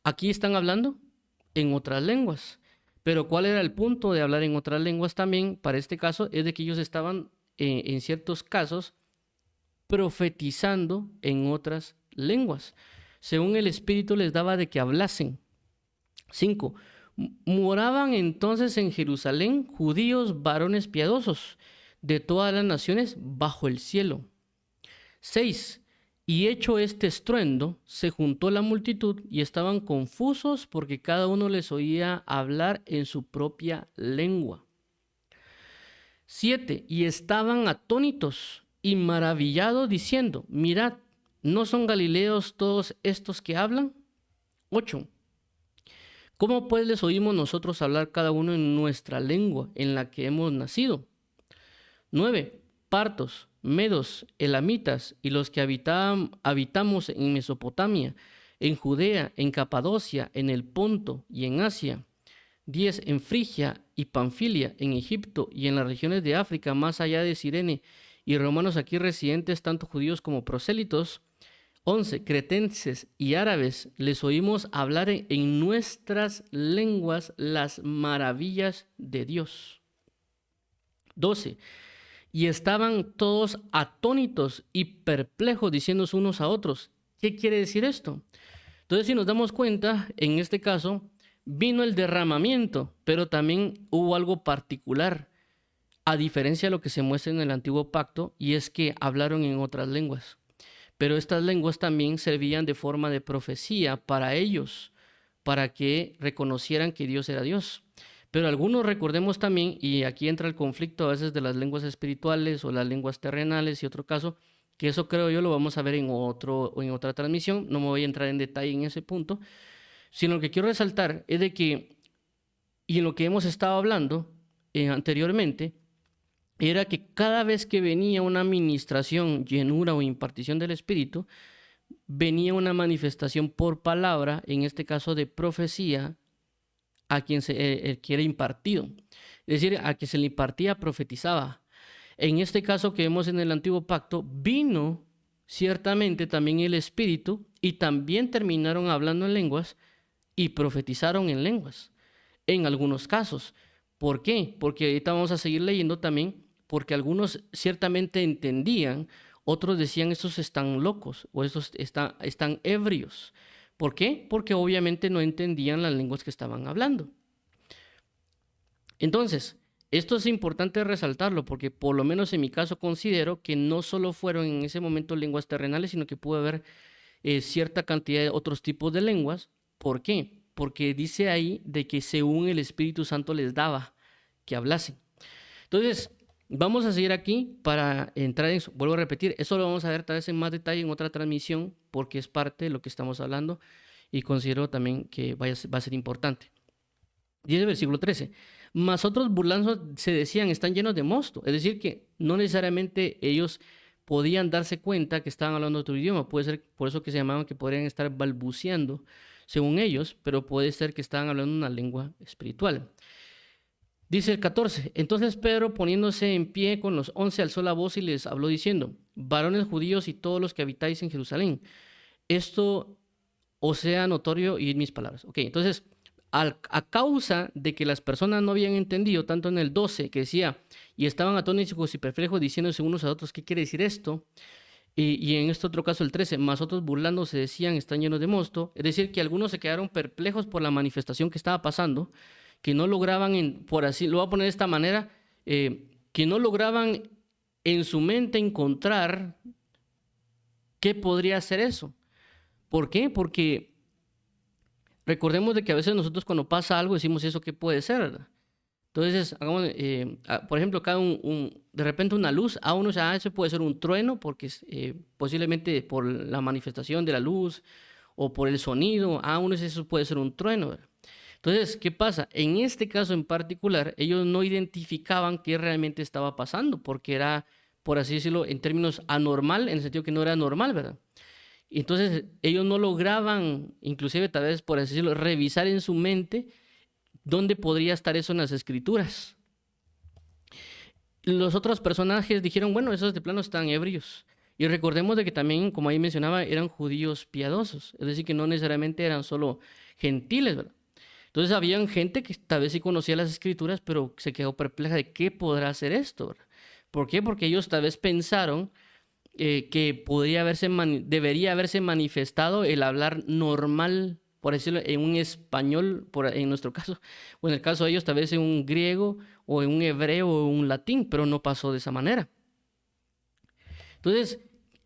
Aquí están hablando en otras lenguas. Pero ¿cuál era el punto de hablar en otras lenguas también? Para este caso es de que ellos estaban en ciertos casos profetizando en otras lenguas, según el Espíritu les daba de que hablasen. 5. Moraban entonces en Jerusalén judíos varones piadosos de todas las naciones bajo el cielo. 6. Y hecho este estruendo, se juntó la multitud y estaban confusos porque cada uno les oía hablar en su propia lengua. 7. Y estaban atónitos y maravillados diciendo, mirad, ¿no son galileos todos estos que hablan? 8. ¿Cómo pues les oímos nosotros hablar cada uno en nuestra lengua en la que hemos nacido? 9. Partos, medos, elamitas y los que habitamos en Mesopotamia, en Judea, en Capadocia, en el Ponto y en Asia. 10. En Frigia y Panfilia, en Egipto y en las regiones de África, más allá de Cirene, y romanos aquí residentes, tanto judíos como prosélitos. 11. Cretenses y árabes, les oímos hablar en nuestras lenguas las maravillas de Dios. 12. Y estaban todos atónitos y perplejos, diciéndose unos a otros, ¿qué quiere decir esto? Entonces, si nos damos cuenta, en este caso, vino el derramamiento, pero también hubo algo particular. a diferencia de lo que se muestra en el Antiguo Pacto, y es que hablaron en otras lenguas. Pero estas lenguas también servían de forma de profecía para ellos, para que reconocieran que Dios era Dios. Pero algunos recordemos también, y aquí entra el conflicto a veces de las lenguas espirituales o las lenguas terrenales y otro caso, que eso creo yo lo vamos a ver en otra transmisión, no me voy a entrar en detalle en ese punto, sino lo que quiero resaltar es de que, y en lo que hemos estado hablando anteriormente, era que cada vez que venía una administración, llenura o impartición del Espíritu, venía una manifestación por palabra, en este caso de profecía, a quien se era impartido. Es decir, a quien se le impartía profetizaba. En este caso que vemos en el Antiguo Pacto, vino ciertamente también el Espíritu y también terminaron hablando en lenguas y profetizaron en lenguas, en algunos casos. ¿Por qué? Porque ahorita vamos a seguir leyendo también, porque algunos ciertamente entendían, otros decían estos están locos o estos están ebrios. ¿Por qué? Porque obviamente no entendían las lenguas que estaban hablando. Entonces, esto es importante resaltarlo porque por lo menos en mi caso considero que no solo fueron en ese momento lenguas terrenales, sino que pudo haber cierta cantidad de otros tipos de lenguas. ¿Por qué? Porque dice ahí de que según el Espíritu Santo les daba que hablasen. Entonces, vamos a seguir aquí para entrar en eso. Vuelvo a repetir, eso lo vamos a ver tal vez en más detalle en otra transmisión porque es parte de lo que estamos hablando y considero también que va a ser importante. Dice el versículo 13, mas otros burlando se decían, están llenos de mosto. Es decir, que no necesariamente ellos podían darse cuenta que estaban hablando otro idioma. Puede ser por eso que se llamaban que podrían estar balbuceando, según ellos, pero puede ser que estaban hablando una lengua espiritual. Dice el 14, entonces Pedro poniéndose en pie con los 11 alzó la voz y les habló diciendo, varones judíos y todos los que habitáis en Jerusalén, esto os sea notorio y mis palabras. Ok, entonces, a causa de que las personas no habían entendido, tanto en el 12 que decía, y estaban atónitos y perplejos diciéndose unos a otros, ¿qué quiere decir esto? Y en este otro caso el 13, más otros burlándose decían, están llenos de mosto, es decir, que algunos se quedaron perplejos por la manifestación que estaba pasando, que no lograban, por así, lo voy a poner de esta manera, que no lograban en su mente encontrar qué podría ser eso. ¿Por qué? Porque recordemos de que a veces nosotros cuando pasa algo decimos eso qué puede ser, ¿verdad? Entonces, hagamos, por ejemplo, acá de repente una luz, a uno dice, eso puede ser un trueno, porque posiblemente por la manifestación de la luz o por el sonido, a uno dice, eso puede ser un trueno, ¿verdad? Entonces, ¿qué pasa? En este caso en particular, ellos no identificaban qué realmente estaba pasando, porque era, por así decirlo, en términos anormal, en el sentido que no era normal, ¿verdad? Y entonces ellos no lograban, inclusive tal vez, por así decirlo, revisar en su mente dónde podría estar eso en las escrituras. Los otros personajes dijeron, bueno, esos de plano están ebrios. Y recordemos de que también, como ahí mencionaba, eran judíos piadosos, es decir, que no necesariamente eran solo gentiles, ¿verdad? Entonces habían gente que tal vez sí conocía las escrituras, pero se quedó perpleja de qué podrá hacer esto, ¿verdad? ¿Por qué? Porque ellos tal vez pensaron que debería haberse manifestado el hablar normal, por decirlo, en un español, en nuestro caso, o en el caso de ellos tal vez en un griego, o en un hebreo, o en un latín, pero no pasó de esa manera. Entonces,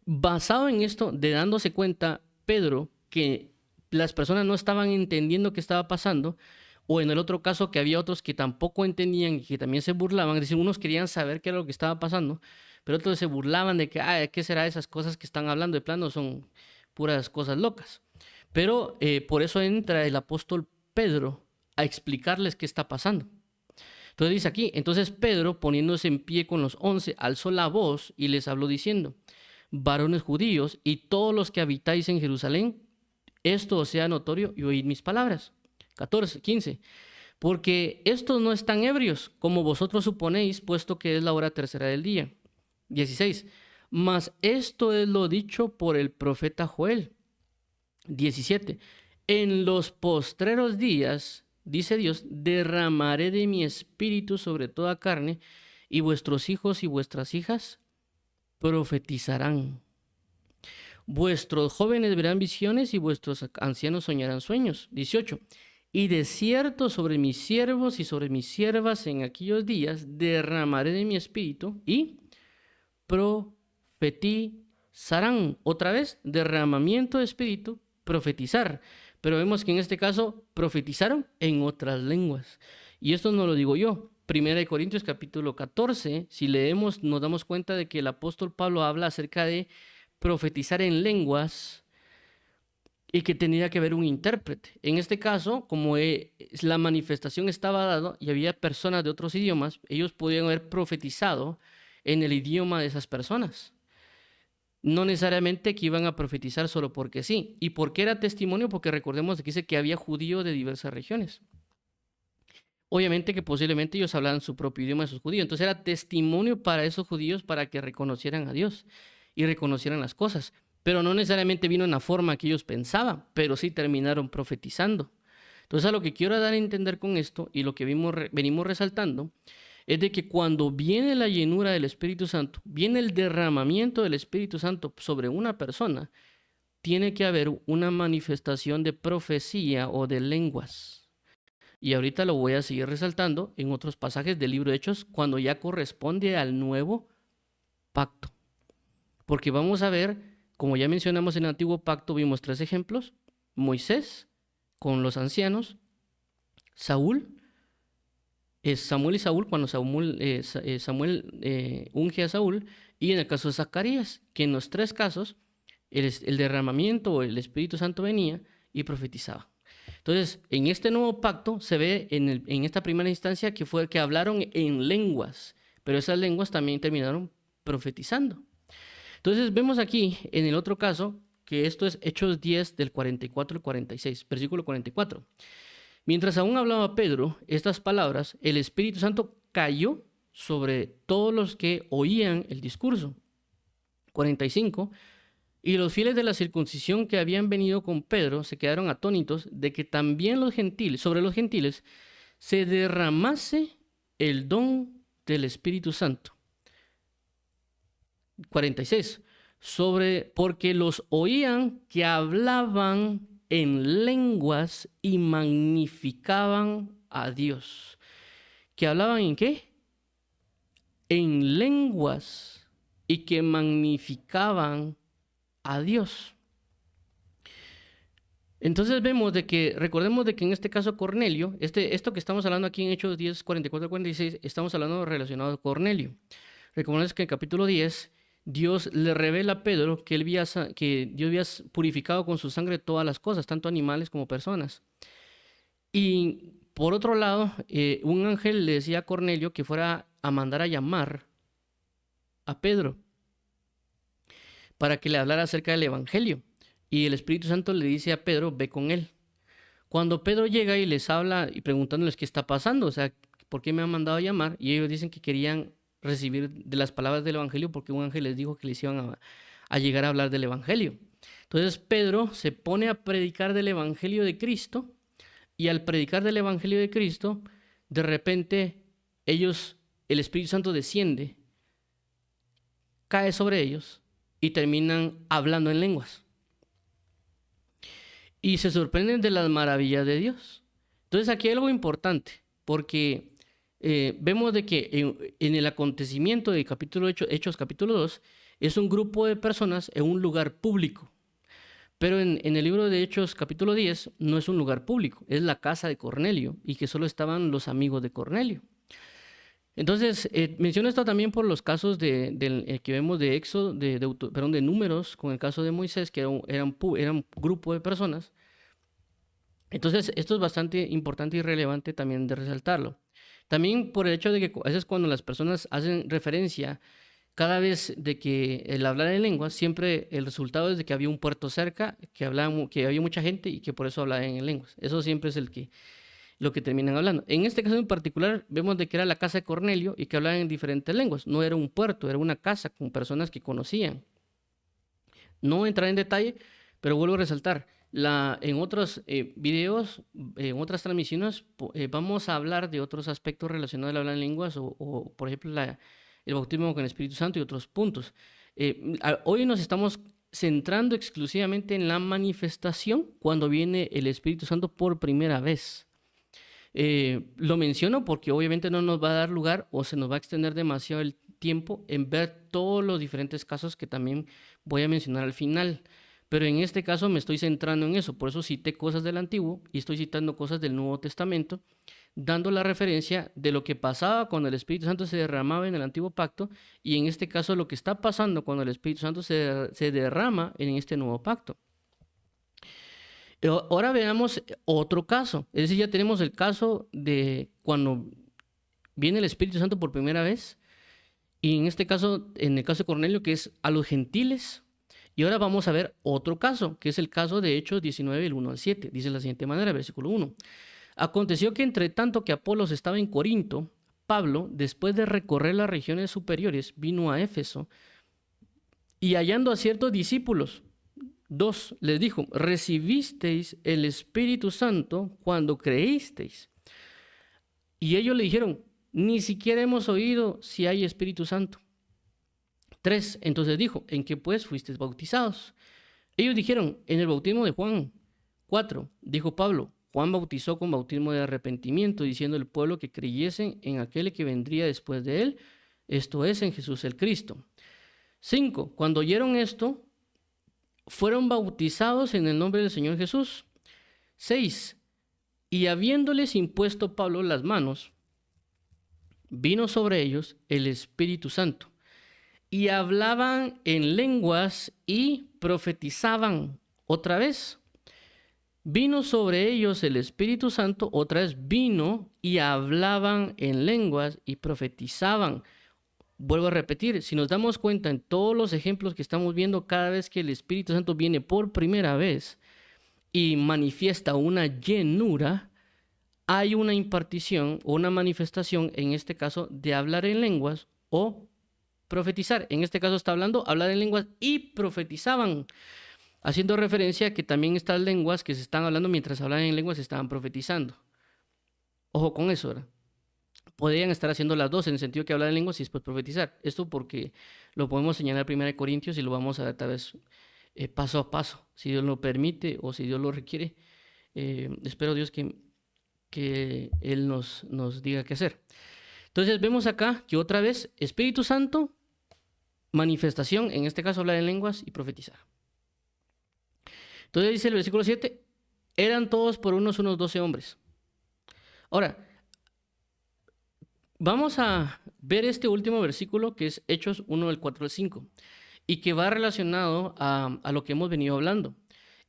basado en esto, de dándose cuenta Pedro que las personas no estaban entendiendo qué estaba pasando, o en el otro caso que había otros que tampoco entendían y que también se burlaban, es decir, unos querían saber qué era lo que estaba pasando, pero otros se burlaban de que, ¿qué será esas cosas que están hablando? De plano son puras cosas locas. Pero por eso entra el apóstol Pedro a explicarles qué está pasando. Entonces dice aquí, entonces Pedro, poniéndose en pie con los 11, alzó la voz y les habló diciendo, varones judíos y todos los que habitáis en Jerusalén, esto os sea notorio y oíd mis palabras. 15. Porque estos no están ebrios, como vosotros suponéis, puesto que es la hora tercera del día. 16. Mas esto es lo dicho por el profeta Joel. 17. En los postreros días, dice Dios, derramaré de mi espíritu sobre toda carne, y vuestros hijos y vuestras hijas profetizarán. Vuestros jóvenes verán visiones y vuestros ancianos soñarán sueños. 18. y de cierto sobre mis siervos y sobre mis siervas en aquellos días derramaré de mi espíritu y profetizarán. Otra vez, derramamiento de espíritu, profetizar. Pero vemos que en este caso profetizaron en otras lenguas. Y esto no lo digo yo. Primera de Corintios capítulo 14, si leemos nos damos cuenta de que el apóstol Pablo habla acerca de profetizar en lenguas y que tenía que haber un intérprete. En este caso, como la manifestación estaba dada y había personas de otros idiomas, ellos podían haber profetizado en el idioma de esas personas. No necesariamente que iban a profetizar solo porque sí. ¿Y por qué era testimonio? Porque recordemos que dice que había judíos de diversas regiones. Obviamente que posiblemente ellos hablaban su propio idioma de sus judíos. Entonces era testimonio para esos judíos para que reconocieran a Dios y reconocieran las cosas. Pero no necesariamente vino en la forma que ellos pensaban, pero sí terminaron profetizando. Entonces a lo que quiero dar a entender con esto y lo que venimos resaltando es de que cuando viene la llenura del Espíritu Santo, viene el derramamiento del Espíritu Santo sobre una persona, tiene que haber una manifestación de profecía o de lenguas. Y ahorita lo voy a seguir resaltando en otros pasajes del libro de Hechos cuando ya corresponde al nuevo pacto. Porque vamos a ver, como ya mencionamos en el antiguo pacto, vimos 3 ejemplos: Moisés con los ancianos, Samuel y Saúl, cuando Samuel unge a Saúl, y en el caso de Zacarías, que en los 3 casos el derramamiento o el Espíritu Santo venía y profetizaba. Entonces, en este nuevo pacto se ve en esta primera instancia que fue que hablaron en lenguas, pero esas lenguas también terminaron profetizando. Entonces vemos aquí en el otro caso que esto es Hechos 10 del 44 al 46, versículo 44. Mientras aún hablaba Pedro estas palabras, el Espíritu Santo cayó sobre todos los que oían el discurso. 45. Y los fieles de la circuncisión que habían venido con Pedro se quedaron atónitos de que también sobre los gentiles se derramase el don del Espíritu Santo. 46. Porque los oían que hablaban en lenguas y magnificaban a Dios. ¿Que hablaban en qué? En lenguas y que magnificaban a Dios. Entonces vemos recordemos de que en este caso Cornelio, esto que estamos hablando aquí en Hechos 10, 44, 46, estamos hablando relacionado a Cornelio. Recordemos que en el capítulo 10, Dios le revela a Pedro que Dios había purificado con su sangre todas las cosas, tanto animales como personas. Y por otro lado, un ángel le decía a Cornelio que fuera a mandar a llamar a Pedro para que le hablara acerca del Evangelio. Y el Espíritu Santo le dice a Pedro, ve con él. Cuando Pedro llega y les habla y preguntándoles qué está pasando, o sea, ¿por qué me han mandado a llamar? Y ellos dicen que querían recibir de las palabras del Evangelio porque un ángel les dijo que les iban a llegar a hablar del Evangelio. Entonces Pedro se pone a predicar del Evangelio de Cristo y al predicar del Evangelio de Cristo, de repente el Espíritu Santo desciende, cae sobre ellos y terminan hablando en lenguas. Y se sorprenden de las maravillas de Dios. Entonces aquí hay algo importante, porque vemos de que en el acontecimiento de Hechos capítulo 2, es un grupo de personas en un lugar público. Pero en el libro de Hechos capítulo 10 no es un lugar público, es la casa de Cornelio y que solo estaban los amigos de Cornelio. Entonces, menciono esto también por los casos que vemos de Éxodo, de Números, con el caso de Moisés, que era un grupo de personas. Entonces, esto es bastante importante y relevante también de resaltarlo. También por el hecho de que a veces cuando las personas hacen referencia, cada vez de que el hablar en lenguas, siempre el resultado es de que había un puerto cerca, que había mucha gente y que por eso hablaban en lenguas. Eso siempre es lo que terminan hablando. En este caso en particular, vemos de que era la casa de Cornelio y que hablaban en diferentes lenguas. No era un puerto, era una casa con personas que conocían. No entraré en detalle, pero vuelvo a resaltar. En otros videos, en otras transmisiones, vamos a hablar de otros aspectos relacionados al hablar en lenguas o por ejemplo, el bautismo con el Espíritu Santo y otros puntos. Hoy nos estamos centrando exclusivamente en la manifestación cuando viene el Espíritu Santo por primera vez. Lo menciono porque obviamente no nos va a dar lugar o se nos va a extender demasiado el tiempo en ver todos los diferentes casos que también voy a mencionar al final. Pero en este caso me estoy centrando en eso, por eso cité cosas del Antiguo y estoy citando cosas del Nuevo Testamento, dando la referencia de lo que pasaba cuando el Espíritu Santo se derramaba en el Antiguo Pacto y en este caso lo que está pasando cuando el Espíritu Santo se derrama en este Nuevo Pacto. Ahora veamos otro caso, es decir, ya tenemos el caso de cuando viene el Espíritu Santo por primera vez y en este caso, en el caso de Cornelio, que es a los gentiles. Y ahora vamos a ver otro caso, que es el caso de Hechos 19, el 1 al 7. Dice de la siguiente manera, versículo 1. Aconteció que entre tanto que Apolos estaba en Corinto, Pablo, después de recorrer las regiones superiores, vino a Éfeso y hallando a ciertos discípulos, 2, les dijo, recibisteis el Espíritu Santo cuando creísteis. Y ellos le dijeron, ni siquiera hemos oído si hay Espíritu Santo. 3, entonces dijo, ¿en qué pues fuisteis bautizados? Ellos dijeron, en el bautismo de Juan. 4, dijo Pablo, Juan bautizó con bautismo de arrepentimiento, diciendo al pueblo que creyesen en aquel que vendría después de él, esto es, en Jesús el Cristo. 5, cuando oyeron esto, fueron bautizados en el nombre del Señor Jesús. 6, y habiéndoles impuesto Pablo las manos, vino sobre ellos el Espíritu Santo. Y hablaban en lenguas y profetizaban. Otra vez, vino sobre ellos el Espíritu Santo, otra vez vino y hablaban en lenguas y profetizaban. Vuelvo a repetir, si nos damos cuenta en todos los ejemplos que estamos viendo, cada vez que el Espíritu Santo viene por primera vez y manifiesta una llenura, hay una impartición o una manifestación, en este caso, de hablar en lenguas o profetizar. En este caso está hablando, hablar en lenguas y profetizaban, haciendo referencia a que también estas lenguas que se están hablando mientras hablaban en lenguas se estaban profetizando. Ojo con eso, ¿verdad? Podrían estar haciendo las dos en el sentido que hablar en lenguas y después profetizar. Esto porque lo podemos señalar en 1 Corintios y lo vamos a ver tal vez paso a paso, si Dios lo permite o si Dios lo requiere. Espero Dios que Él nos diga qué hacer. Entonces vemos acá que otra vez Espíritu Santo, manifestación, en este caso hablar en lenguas y profetizar. Entonces dice el versículo 7, eran todos por unos 12 hombres. Ahora, vamos a ver este último versículo que es Hechos 1 del 4 al 5 y que va relacionado a lo que hemos venido hablando.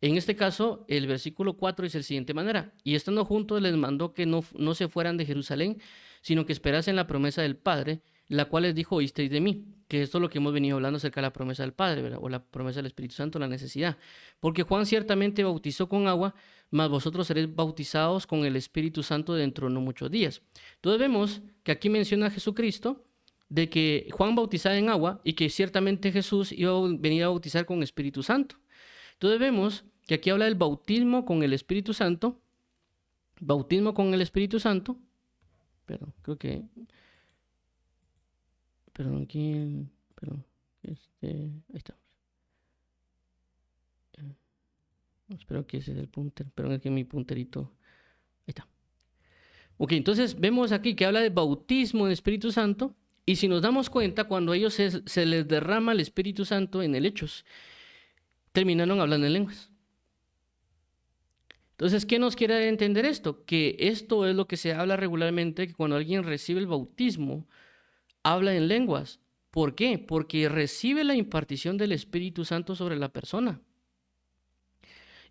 En este caso, el versículo 4 dice de la siguiente manera, y estando juntos les mandó que no se fueran de Jerusalén, sino que esperasen la promesa del Padre, la cual les dijo, oísteis de mí, que esto es lo que hemos venido hablando acerca de la promesa del Padre, ¿verdad? O la promesa del Espíritu Santo, la necesidad. Porque Juan ciertamente bautizó con agua, mas vosotros seréis bautizados con el Espíritu Santo dentro de no muchos días. Entonces vemos que aquí menciona a Jesucristo, de que Juan bautizaba en agua y que ciertamente Jesús iba a venir a bautizar con Espíritu Santo. Entonces vemos que aquí habla del bautismo con el Espíritu Santo, bautismo con el Espíritu Santo, perdón, creo que, perdón, aquí, perdón, ahí está. Espero que ese es el punter, perdón, aquí mi punterito, ahí está. Ok, entonces vemos aquí que habla de bautismo en el Espíritu Santo, y si nos damos cuenta, cuando a ellos se les derrama el Espíritu Santo en el Hechos, terminaron hablando en lenguas. Entonces, ¿qué nos quiere entender esto? Que esto es lo que se habla regularmente, que cuando alguien recibe el bautismo, habla en lenguas. ¿Por qué? Porque recibe la impartición del Espíritu Santo sobre la persona.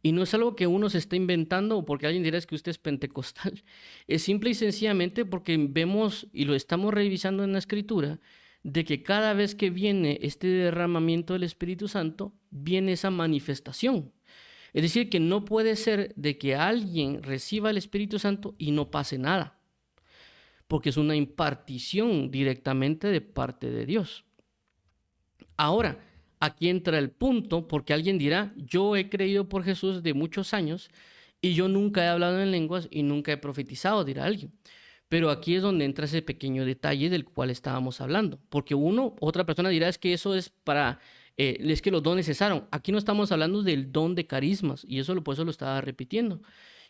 Y no es algo que uno se está inventando o porque alguien dirá es que usted es pentecostal. Es simple y sencillamente porque vemos y lo estamos revisando en la Escritura, de que cada vez que viene este derramamiento del Espíritu Santo, viene esa manifestación. Es decir, que no puede ser de que alguien reciba el Espíritu Santo y no pase nada, porque es una impartición directamente de parte de Dios. Ahora, aquí entra el punto, porque alguien dirá, yo he creído por Jesús de muchos años y yo nunca he hablado en lenguas y nunca he profetizado, dirá alguien. Pero aquí es donde entra ese pequeño detalle del cual estábamos hablando, porque otra persona dirá, es que eso es para... es que los dones cesaron. Aquí no estamos hablando del don de carismas, y por eso lo estaba repitiendo,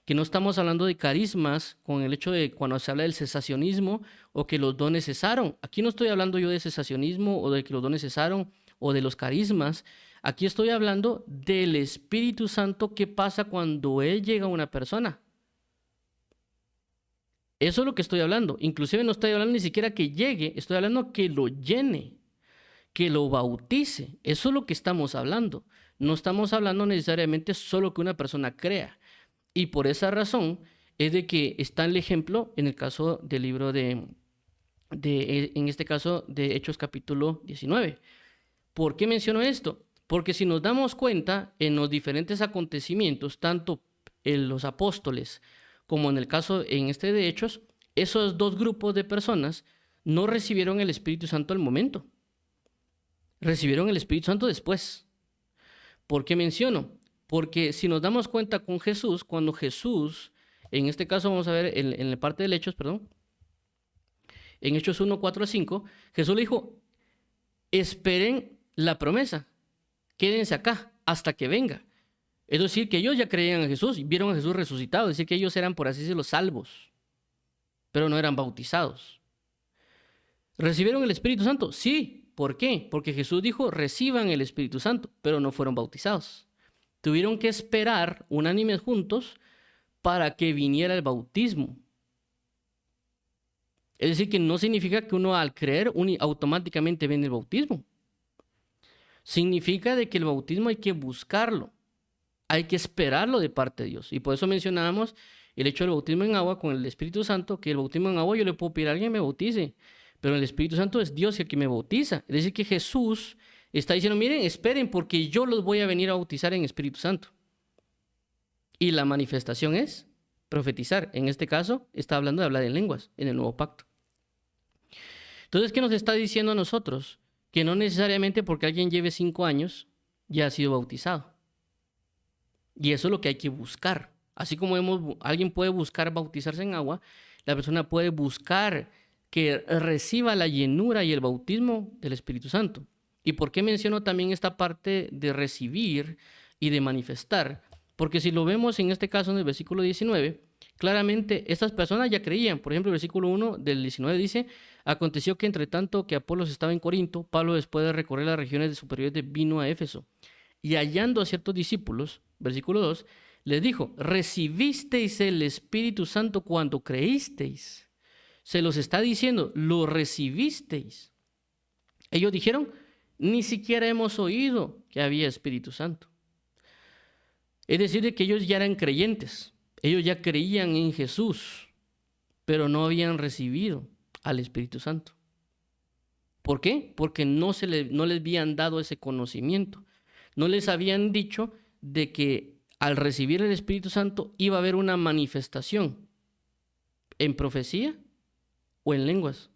que no estamos hablando de carismas con el hecho de cuando se habla del cesacionismo o que los dones cesaron. Aquí no estoy hablando yo de cesacionismo o de que los dones cesaron o de los carismas. Aquí estoy hablando del Espíritu Santo que pasa cuando Él llega a una persona. Eso es lo que estoy hablando. Inclusive no estoy hablando ni siquiera que llegue, estoy hablando que lo llene, que lo bautice. Eso es lo que estamos hablando. No estamos hablando necesariamente solo que una persona crea. Y por esa razón es de que está el ejemplo en el caso del libro en este caso, de Hechos capítulo 19. ¿Por qué menciono esto? Porque si nos damos cuenta en los diferentes acontecimientos, tanto en los apóstoles como en el caso en este de Hechos, esos dos grupos de personas no recibieron el Espíritu Santo al momento. Recibieron el Espíritu Santo después. ¿Por qué menciono? Porque si nos damos cuenta con Jesús, cuando Jesús, en este caso vamos a ver en la parte de Hechos, perdón, en Hechos 1, 4 a 5, Jesús le dijo, esperen la promesa, quédense acá hasta que venga. Es decir, que ellos ya creían en Jesús, vieron a Jesús resucitado, es decir, que ellos eran, por así decirlo, salvos, pero no eran bautizados. ¿Recibieron el Espíritu Santo? Sí. ¿Por qué? Porque Jesús dijo, reciban el Espíritu Santo, pero no fueron bautizados. Tuvieron que esperar unánimes juntos para que viniera el bautismo. Es decir, que no significa que uno al creer automáticamente viene el bautismo. Significa de que el bautismo hay que buscarlo. Hay que esperarlo de parte de Dios. Y por eso mencionábamos el hecho del bautismo en agua con el Espíritu Santo, que el bautismo en agua yo le puedo pedir a alguien que me bautice, pero el Espíritu Santo es Dios el que me bautiza. Es decir, que Jesús está diciendo, miren, esperen porque yo los voy a venir a bautizar en Espíritu Santo. Y la manifestación es profetizar. En este caso, está hablando de hablar en lenguas en el nuevo pacto. Entonces, ¿qué nos está diciendo a nosotros? Que no necesariamente porque alguien lleve 5 años ya ha sido bautizado. Y eso es lo que hay que buscar. Así como alguien puede buscar bautizarse en agua, la persona puede buscar que reciba la llenura y el bautismo del Espíritu Santo. ¿Y por qué menciono también esta parte de recibir y de manifestar? Porque si lo vemos en este caso en el versículo 19, claramente estas personas ya creían. Por ejemplo, el versículo 1 del 19 dice, aconteció que entre tanto que Apolos estaba en Corinto, Pablo después de recorrer las regiones superiores vino a Éfeso. Y hallando a ciertos discípulos, versículo 2, les dijo, recibisteis el Espíritu Santo cuando creísteis. Se los está diciendo, lo recibisteis. Ellos dijeron, ni siquiera hemos oído que había Espíritu Santo. Es decir, que ellos ya eran creyentes, ellos ya creían en Jesús, pero no habían recibido al Espíritu Santo. ¿Por qué? Porque no les habían dado ese conocimiento. No les habían dicho de que al recibir el Espíritu Santo iba a haber una manifestación en profecía o en lenguas.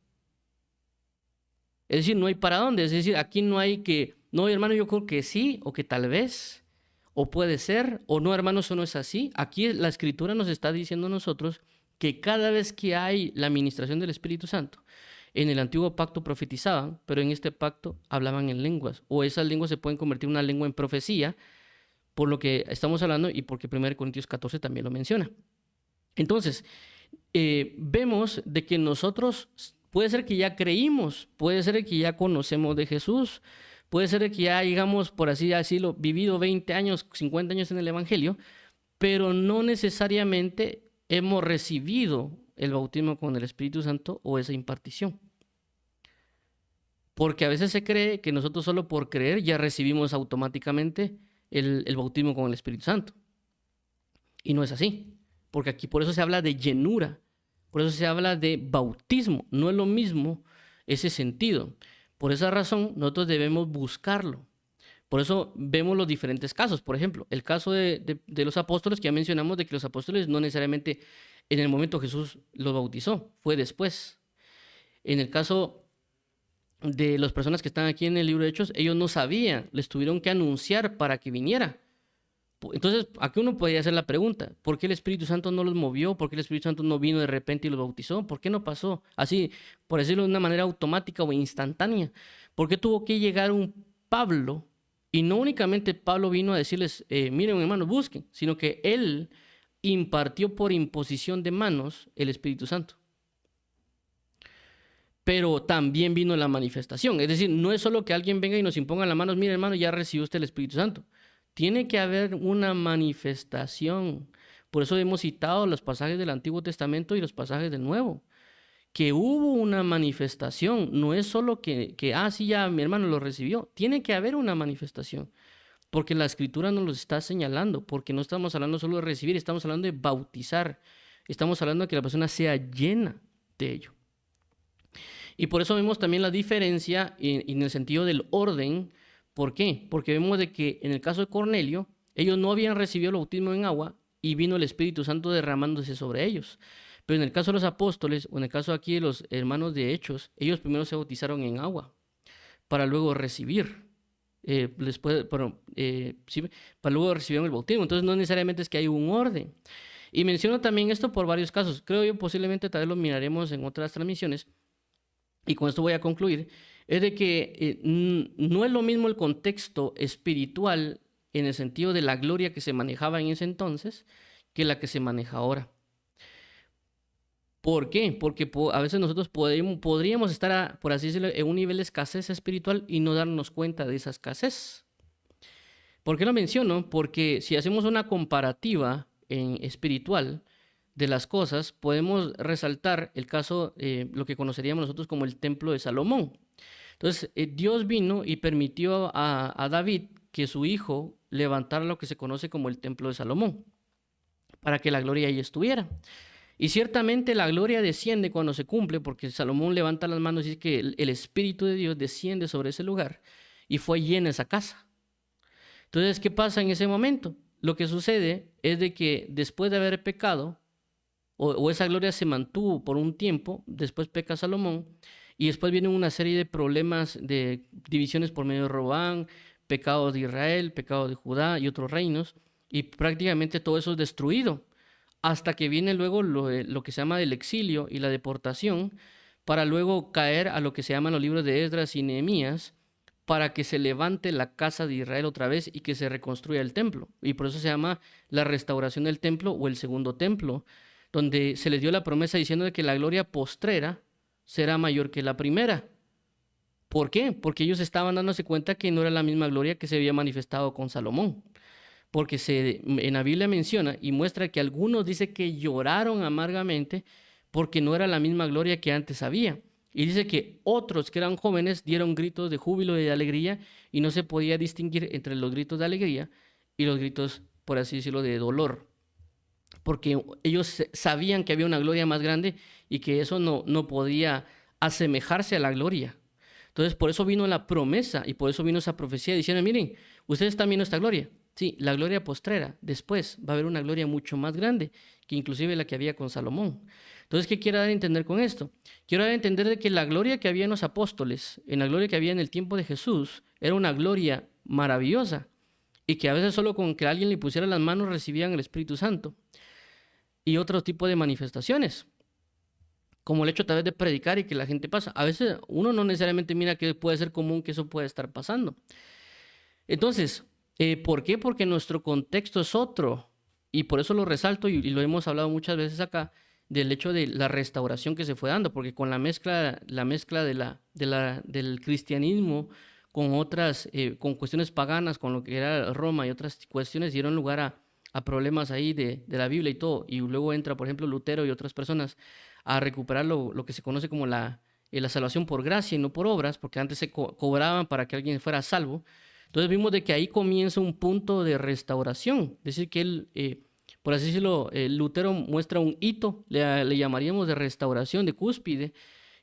Es decir, no hay para dónde. Es decir, aquí no hay que, no, hermano, yo creo que sí, o que tal vez, o puede ser, o no, hermano, eso no es así. Aquí la Escritura nos está diciendo a nosotros que cada vez que hay la administración del Espíritu Santo, en el antiguo pacto profetizaban, pero en este pacto hablaban en lenguas, o esas lenguas se pueden convertir en una lengua en profecía, por lo que estamos hablando y porque 1 Corintios 14 también lo menciona. Entonces, vemos de que nosotros, puede ser que ya creímos, puede ser que ya conocemos de Jesús, puede ser que ya, digamos, por así decirlo, vivido 20 años, 50 años en el Evangelio, pero no necesariamente hemos recibido el bautismo con el Espíritu Santo o esa impartición. Porque a veces se cree que nosotros solo por creer ya recibimos automáticamente el bautismo con el Espíritu Santo. Y no es así. Porque aquí por eso se habla de llenura, por eso se habla de bautismo. No es lo mismo ese sentido. Por esa razón nosotros debemos buscarlo. Por eso vemos los diferentes casos. Por ejemplo, el caso de los apóstoles, que ya mencionamos de que los apóstoles no necesariamente en el momento Jesús los bautizó, fue después. En el caso de las personas que están aquí en el libro de Hechos, ellos no sabían, les tuvieron que anunciar para que viniera. Entonces, aquí uno podría hacer la pregunta, ¿por qué el Espíritu Santo no los movió? ¿Por qué el Espíritu Santo no vino de repente y los bautizó? ¿Por qué no pasó así, por decirlo de una manera automática o instantánea? ¿Por qué tuvo que llegar un Pablo? Y no únicamente Pablo vino a decirles, miren hermanos, busquen, sino que él impartió por imposición de manos el Espíritu Santo. Pero también vino la manifestación. Es decir, no es solo que alguien venga y nos imponga las manos, mire hermano, ya recibió usted el Espíritu Santo. Tiene que haber una manifestación. Por eso hemos citado los pasajes del Antiguo Testamento y los pasajes del Nuevo. Que hubo una manifestación. No es solo que sí, ya mi hermano lo recibió. Tiene que haber una manifestación. Porque la Escritura nos lo está señalando. Porque no estamos hablando solo de recibir, estamos hablando de bautizar. Estamos hablando de que la persona sea llena de ello. Y por eso vemos también la diferencia en el sentido del orden. ¿Por qué? Porque vemos de que en el caso de Cornelio, ellos no habían recibido el bautismo en agua y vino el Espíritu Santo derramándose sobre ellos. Pero en el caso de los apóstoles, o en el caso aquí de los hermanos de Hechos, ellos primero se bautizaron en agua para luego recibir. Para luego recibir el bautismo. Entonces no necesariamente es que hay un orden. Y menciono también esto por varios casos. Creo yo posiblemente tal vez lo miraremos en otras transmisiones. Y con esto voy a concluir, es de que no es lo mismo el contexto espiritual en el sentido de la gloria que se manejaba en ese entonces que la que se maneja ahora. ¿Por qué? Porque a veces nosotros podríamos estar, por así decirlo, en un nivel de escasez espiritual y no darnos cuenta de esa escasez. ¿Por qué lo menciono? Porque si hacemos una comparativa espiritual de las cosas, podemos resaltar el caso, lo que conoceríamos nosotros como el templo de Salomón. Entonces, Dios vino y permitió a David que su hijo levantara lo que se conoce como el templo de Salomón, para que la gloria ahí estuviera. Y ciertamente la gloria desciende cuando se cumple, porque Salomón levanta las manos y dice que el Espíritu de Dios desciende sobre ese lugar y fue llena esa casa. Entonces, ¿qué pasa en ese momento? Lo que sucede es de que después de haber pecado, o esa gloria se mantuvo por un tiempo, después peca Salomón, y después vienen una serie de problemas de divisiones por medio de Roboam, pecado de Israel, pecado de Judá y otros reinos, y prácticamente todo eso es destruido, hasta que viene luego lo que se llama el exilio y la deportación, para luego caer a lo que se llaman los libros de Esdras y Nehemías, para que se levante la casa de Israel otra vez y que se reconstruya el templo. Y por eso se llama la restauración del templo o el segundo templo, donde se les dio la promesa diciendo de que la gloria postrera será mayor que la primera. ¿Por qué? Porque ellos estaban dándose cuenta que no era la misma gloria que se había manifestado con Salomón. Porque en la Biblia menciona y muestra que algunos dice que lloraron amargamente porque no era la misma gloria que antes había. Y dice que otros que eran jóvenes dieron gritos de júbilo y de alegría y no se podía distinguir entre los gritos de alegría y los gritos, por así decirlo, de dolor. Porque ellos sabían que había una gloria más grande y que eso no podía asemejarse a la gloria. Entonces, por eso vino la promesa y por eso vino esa profecía diciendo, miren, ustedes están viendo esta gloria. Sí, la gloria postrera. Después va a haber una gloria mucho más grande que inclusive la que había con Salomón. Entonces, ¿qué quiero dar a entender con esto? Quiero dar a entender de que la gloria que había en los apóstoles, en la gloria que había en el tiempo de Jesús, era una gloria maravillosa y que a veces solo con que alguien le pusiera las manos recibían el Espíritu Santo y otro tipo de manifestaciones, como el hecho tal vez de predicar y que la gente pasa. A veces uno no necesariamente mira que puede ser común que eso pueda estar pasando. Entonces, ¿por qué? Porque nuestro contexto es otro y por eso lo resalto y lo hemos hablado muchas veces acá del hecho de la restauración que se fue dando, porque con la mezcla del cristianismo con otras, con cuestiones paganas, con lo que era Roma y otras cuestiones, dieron lugar a problemas ahí de la Biblia y todo, y luego entra, por ejemplo, Lutero y otras personas a recuperar lo que se conoce como la salvación por gracia y no por obras, porque antes se cobraban para que alguien fuera salvo. Entonces vimos de que ahí comienza un punto de restauración, es decir, que él, por así decirlo, Lutero muestra un hito, le llamaríamos de restauración, de cúspide,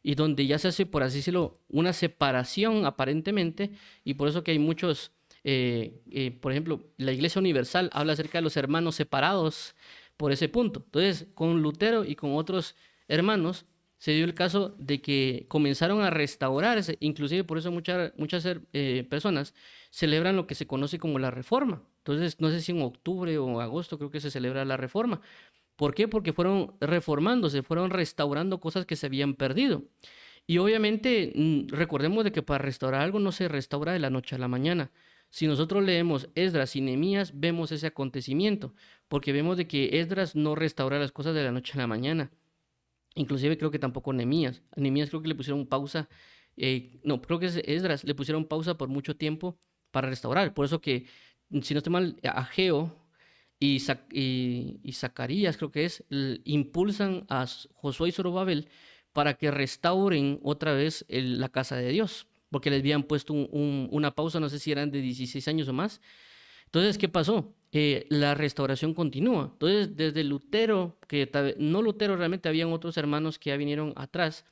y donde ya se hace, por así decirlo, una separación aparentemente, y por eso que hay muchos, por ejemplo, la Iglesia Universal habla acerca de los hermanos separados por ese punto. Entonces, con Lutero y con otros hermanos, se dio el caso de que comenzaron a restaurarse, inclusive por eso muchas personas celebran lo que se conoce como la Reforma. Entonces, no sé si en octubre o agosto creo que se celebra la Reforma. ¿Por qué? Porque fueron reformándose, fueron restaurando cosas que se habían perdido. Y obviamente recordemos de que para restaurar algo no se restaura de la noche a la mañana, Si nosotros leemos Esdras y Nehemías, vemos ese acontecimiento, porque vemos de que Esdras no restaura las cosas de la noche a la mañana. Inclusive creo que tampoco Nehemías. A Nehemías creo que le pusieron pausa, no, creo que es Esdras, le pusieron pausa por mucho tiempo para restaurar. Por eso que, si no estoy mal, Ageo y Zacarías, creo que es, impulsan a Josué y Zorobabel para que restauren otra vez la casa de Dios, porque les habían puesto una pausa, no sé si eran de 16 años o más. Entonces, ¿qué pasó? La restauración continúa. Entonces, desde Lutero, no Lutero, realmente habían otros hermanos que ya vinieron atrás,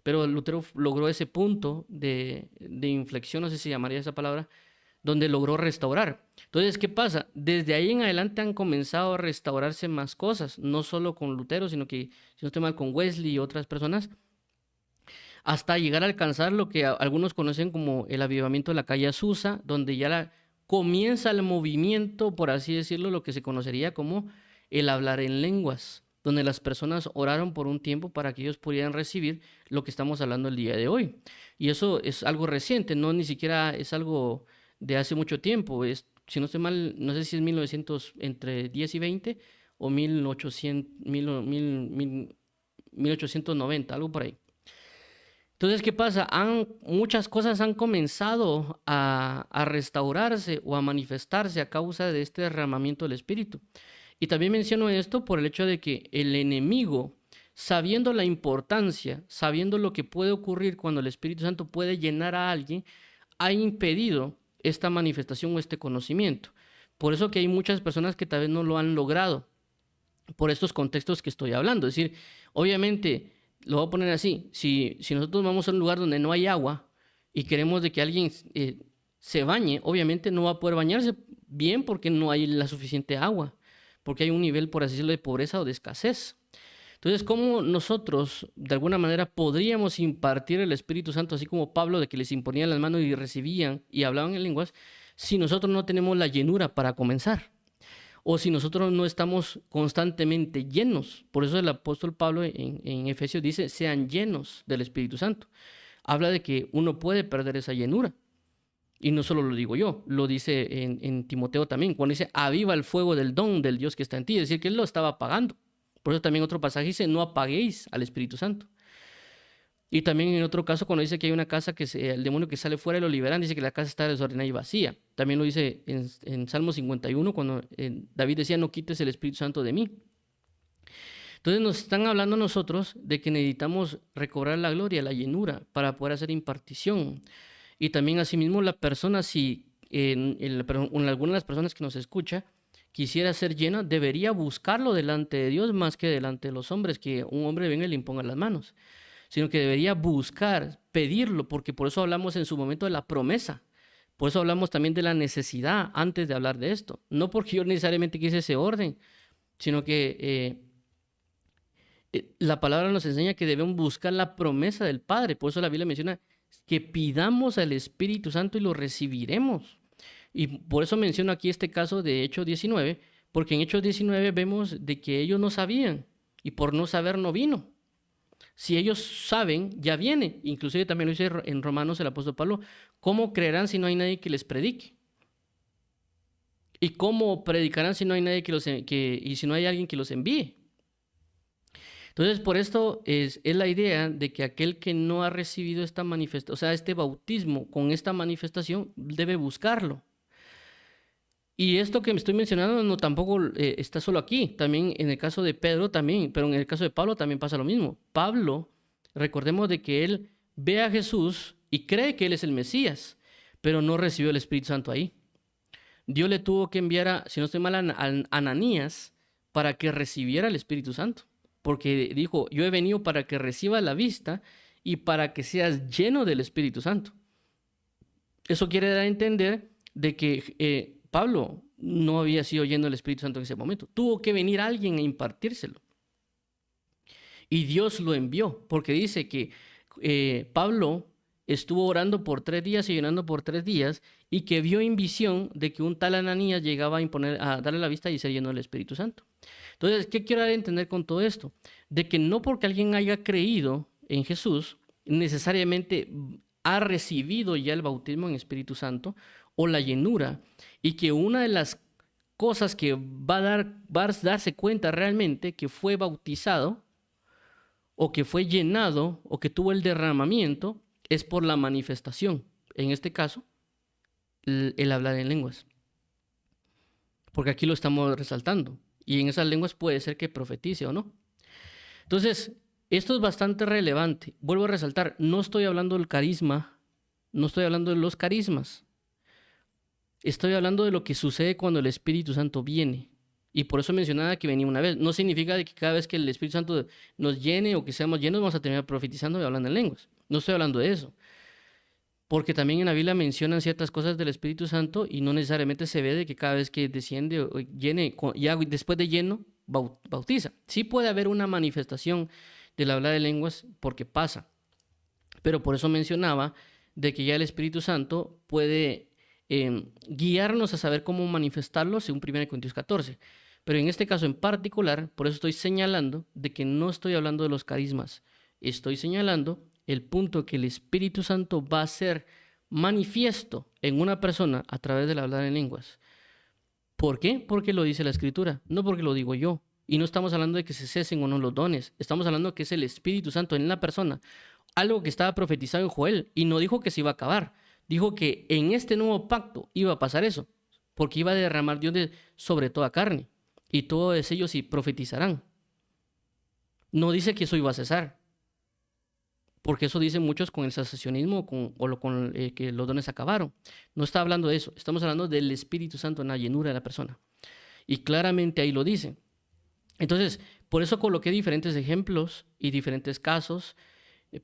pero Lutero logró ese punto de inflexión, no sé si llamaría esa palabra, donde logró restaurar. Entonces, ¿qué pasa? Desde ahí en adelante han comenzado a restaurarse más cosas, no solo con Lutero, sino que, si no estoy mal, con Wesley y otras personas, hasta llegar a alcanzar lo que algunos conocen como el avivamiento de la calle Azusa, donde ya comienza el movimiento, por así decirlo, lo que se conocería como el hablar en lenguas, donde las personas oraron por un tiempo para que ellos pudieran recibir lo que estamos hablando el día de hoy. Y eso es algo reciente, no ni siquiera es algo de hace mucho tiempo. Si no estoy mal, no sé si es 1900, entre 10 y 20 o 1890, algo por ahí. Entonces, ¿qué pasa? Muchas cosas han comenzado a restaurarse o a manifestarse a causa de este derramamiento del Espíritu. Y también menciono esto por el hecho de que el enemigo, sabiendo la importancia, sabiendo lo que puede ocurrir cuando el Espíritu Santo puede llenar a alguien, ha impedido esta manifestación o este conocimiento. Por eso que hay muchas personas que tal vez no lo han logrado, por estos contextos que estoy hablando. Es decir, obviamente, lo voy a poner así, si nosotros vamos a un lugar donde no hay agua y queremos de que alguien se bañe, obviamente no va a poder bañarse bien porque no hay la suficiente agua, porque hay un nivel, por así decirlo, de pobreza o de escasez. Entonces, ¿cómo nosotros, de alguna manera, podríamos impartir el Espíritu Santo, así como Pablo, de que les imponían las manos y recibían y hablaban en lenguas, si nosotros no tenemos la llenura para comenzar? O si nosotros no estamos constantemente llenos. Por eso el apóstol Pablo en Efesios dice, sean llenos del Espíritu Santo. Habla de que uno puede perder esa llenura. Y no solo lo digo yo, lo dice en Timoteo también, cuando dice, aviva el fuego del don del Dios que está en ti. Es decir, que él lo estaba apagando. Por eso también otro pasaje dice, no apaguéis al Espíritu Santo. Y también en otro caso, cuando dice que hay una casa que el demonio que sale fuera y lo liberan, dice que la casa está desordenada y vacía. También lo dice en Salmo 51, cuando David decía, no quites el Espíritu Santo de mí. Entonces nos están hablando a nosotros de que necesitamos recobrar la gloria, la llenura, para poder hacer impartición. Y también asimismo la persona, si alguna de las personas que nos escucha quisiera ser llena, debería buscarlo delante de Dios más que delante de los hombres, que un hombre venga y le imponga las manos, sino que debería buscar, pedirlo, porque por eso hablamos en su momento de la promesa. Por eso hablamos también de la necesidad antes de hablar de esto. No porque yo necesariamente quise ese orden, sino que la palabra nos enseña que debemos buscar la promesa del Padre. Por eso la Biblia menciona que pidamos al Espíritu Santo y lo recibiremos. Y por eso menciono aquí este caso de Hechos 19, porque en Hechos 19 vemos de que ellos no sabían y por no saber no vino. Si ellos saben, ya viene. Inclusive también lo dice en Romanos el apóstol Pablo, ¿cómo creerán si no hay nadie que les predique? ¿Y cómo predicarán si no hay nadie y si no hay alguien que los envíe? Entonces, por esto es la idea de que aquel que no ha recibido esta manifestación, o sea, este bautismo con esta manifestación, debe buscarlo. Y esto que me estoy mencionando no tampoco está solo aquí, también en el caso de Pedro también, pero en el caso de Pablo también pasa lo mismo. Pablo, recordemos de que él ve a Jesús y cree que él es el Mesías, pero no recibió el Espíritu Santo ahí. Dios le tuvo que enviar, si no estoy mal, a Ananías para que recibiera el Espíritu Santo, porque dijo, yo he venido para que reciba la vista y para que seas lleno del Espíritu Santo. Eso quiere dar a entender de que Pablo no había sido lleno del Espíritu Santo en ese momento. Tuvo que venir alguien a impartírselo. Y Dios lo envió, porque dice que Pablo estuvo orando por 3 días y ayunando por 3 días, y que vio en visión de que un tal Ananías llegaba a darle la vista y ser lleno del Espíritu Santo. Entonces, ¿qué quiero dar a entender con todo esto? De que no porque alguien haya creído en Jesús, necesariamente ha recibido ya el bautismo en Espíritu Santo, o la llenura, y que una de las cosas que va a darse cuenta realmente que fue bautizado o que fue llenado o que tuvo el derramamiento es por la manifestación. En este caso, el hablar en lenguas. Porque aquí lo estamos resaltando. Y en esas lenguas puede ser que profetice o no. Entonces, esto es bastante relevante. Vuelvo a resaltar, no estoy hablando del carisma, no estoy hablando de los carismas. Estoy hablando de lo que sucede cuando el Espíritu Santo viene. Y por eso mencionaba que venía una vez. No significa que cada vez que el Espíritu Santo nos llene o que seamos llenos vamos a terminar profetizando y hablando en lenguas. No estoy hablando de eso. Porque también en la Biblia mencionan ciertas cosas del Espíritu Santo y no necesariamente se ve de que cada vez que desciende o llene, ya después de lleno, bautiza. Sí puede haber una manifestación del hablar de lenguas porque pasa. Pero por eso mencionaba de que ya el Espíritu Santo puede guiarnos a saber cómo manifestarlo según 1 Corintios 14. Pero en este caso en particular, por eso estoy señalando de que no estoy hablando de los carismas. Estoy señalando el punto que el Espíritu Santo va a ser manifiesto en una persona a través del hablar en lenguas. ¿Por qué? Porque lo dice la Escritura, no porque lo digo yo. Y no estamos hablando de que se cesen o no los dones, estamos hablando de que es el Espíritu Santo en la persona. Algo que estaba profetizado en Joel y no dijo que se iba a acabar. Dijo que en este nuevo pacto iba a pasar eso, porque iba a derramar Dios sobre toda carne y todos ellos sí profetizarán. No dice que eso iba a cesar, porque eso dicen muchos con el cesacionismo o con que los dones acabaron. No está hablando de eso, estamos hablando del Espíritu Santo en la llenura de la persona. Y claramente ahí lo dice. Entonces, por eso coloqué diferentes ejemplos y diferentes casos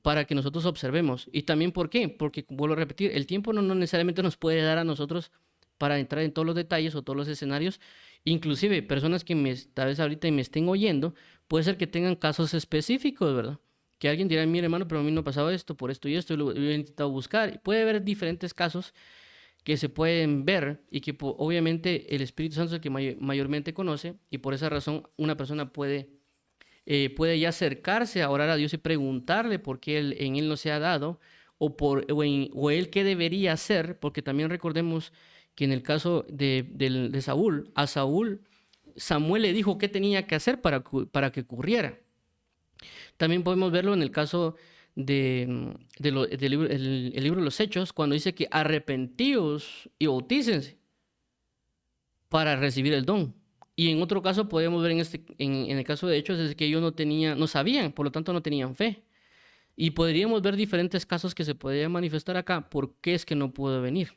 para que nosotros observemos. Y también, ¿por qué? Porque, vuelvo a repetir, el tiempo no necesariamente nos puede dar a nosotros para entrar en todos los detalles o todos los escenarios. Inclusive, personas que tal vez ahorita me estén oyendo, puede ser que tengan casos específicos, ¿verdad? Que alguien dirá, mire hermano, pero a mí no ha pasado esto, por esto y esto, y lo he intentado buscar. Puede haber diferentes casos que se pueden ver y que obviamente el Espíritu Santo es el que mayormente conoce, y por esa razón una persona puede ya acercarse a orar a Dios y preguntarle por qué en él no se ha dado o él qué debería hacer, porque también recordemos que en el caso de Saúl, a Saúl, Samuel le dijo qué tenía que hacer para que ocurriera. También podemos verlo en el caso del libro de los Hechos, cuando dice que arrepentíos y bautícense para recibir el don. Y en otro caso podemos ver en el caso de Hechos es que ellos no sabían, por lo tanto no tenían fe. Y podríamos ver diferentes casos que se podrían manifestar acá, por qué es que no pudo venir.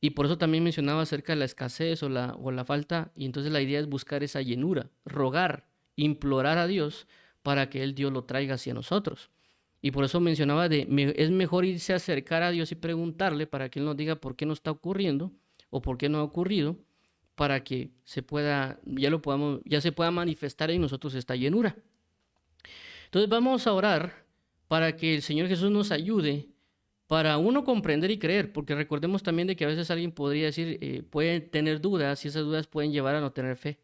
Y por eso también mencionaba acerca de la escasez o la falta, y entonces la idea es buscar esa llenura, rogar, implorar a Dios para que Dios lo traiga hacia nosotros. Y por eso mencionaba es mejor irse a acercar a Dios y preguntarle para que Él nos diga por qué no está ocurriendo o por qué no ha ocurrido, para que ya se pueda manifestar en nosotros esta llenura. Entonces vamos a orar para que el Señor Jesús nos ayude para uno comprender y creer, porque recordemos también de que a veces alguien podría decir, puede tener dudas y esas dudas pueden llevar a no tener fe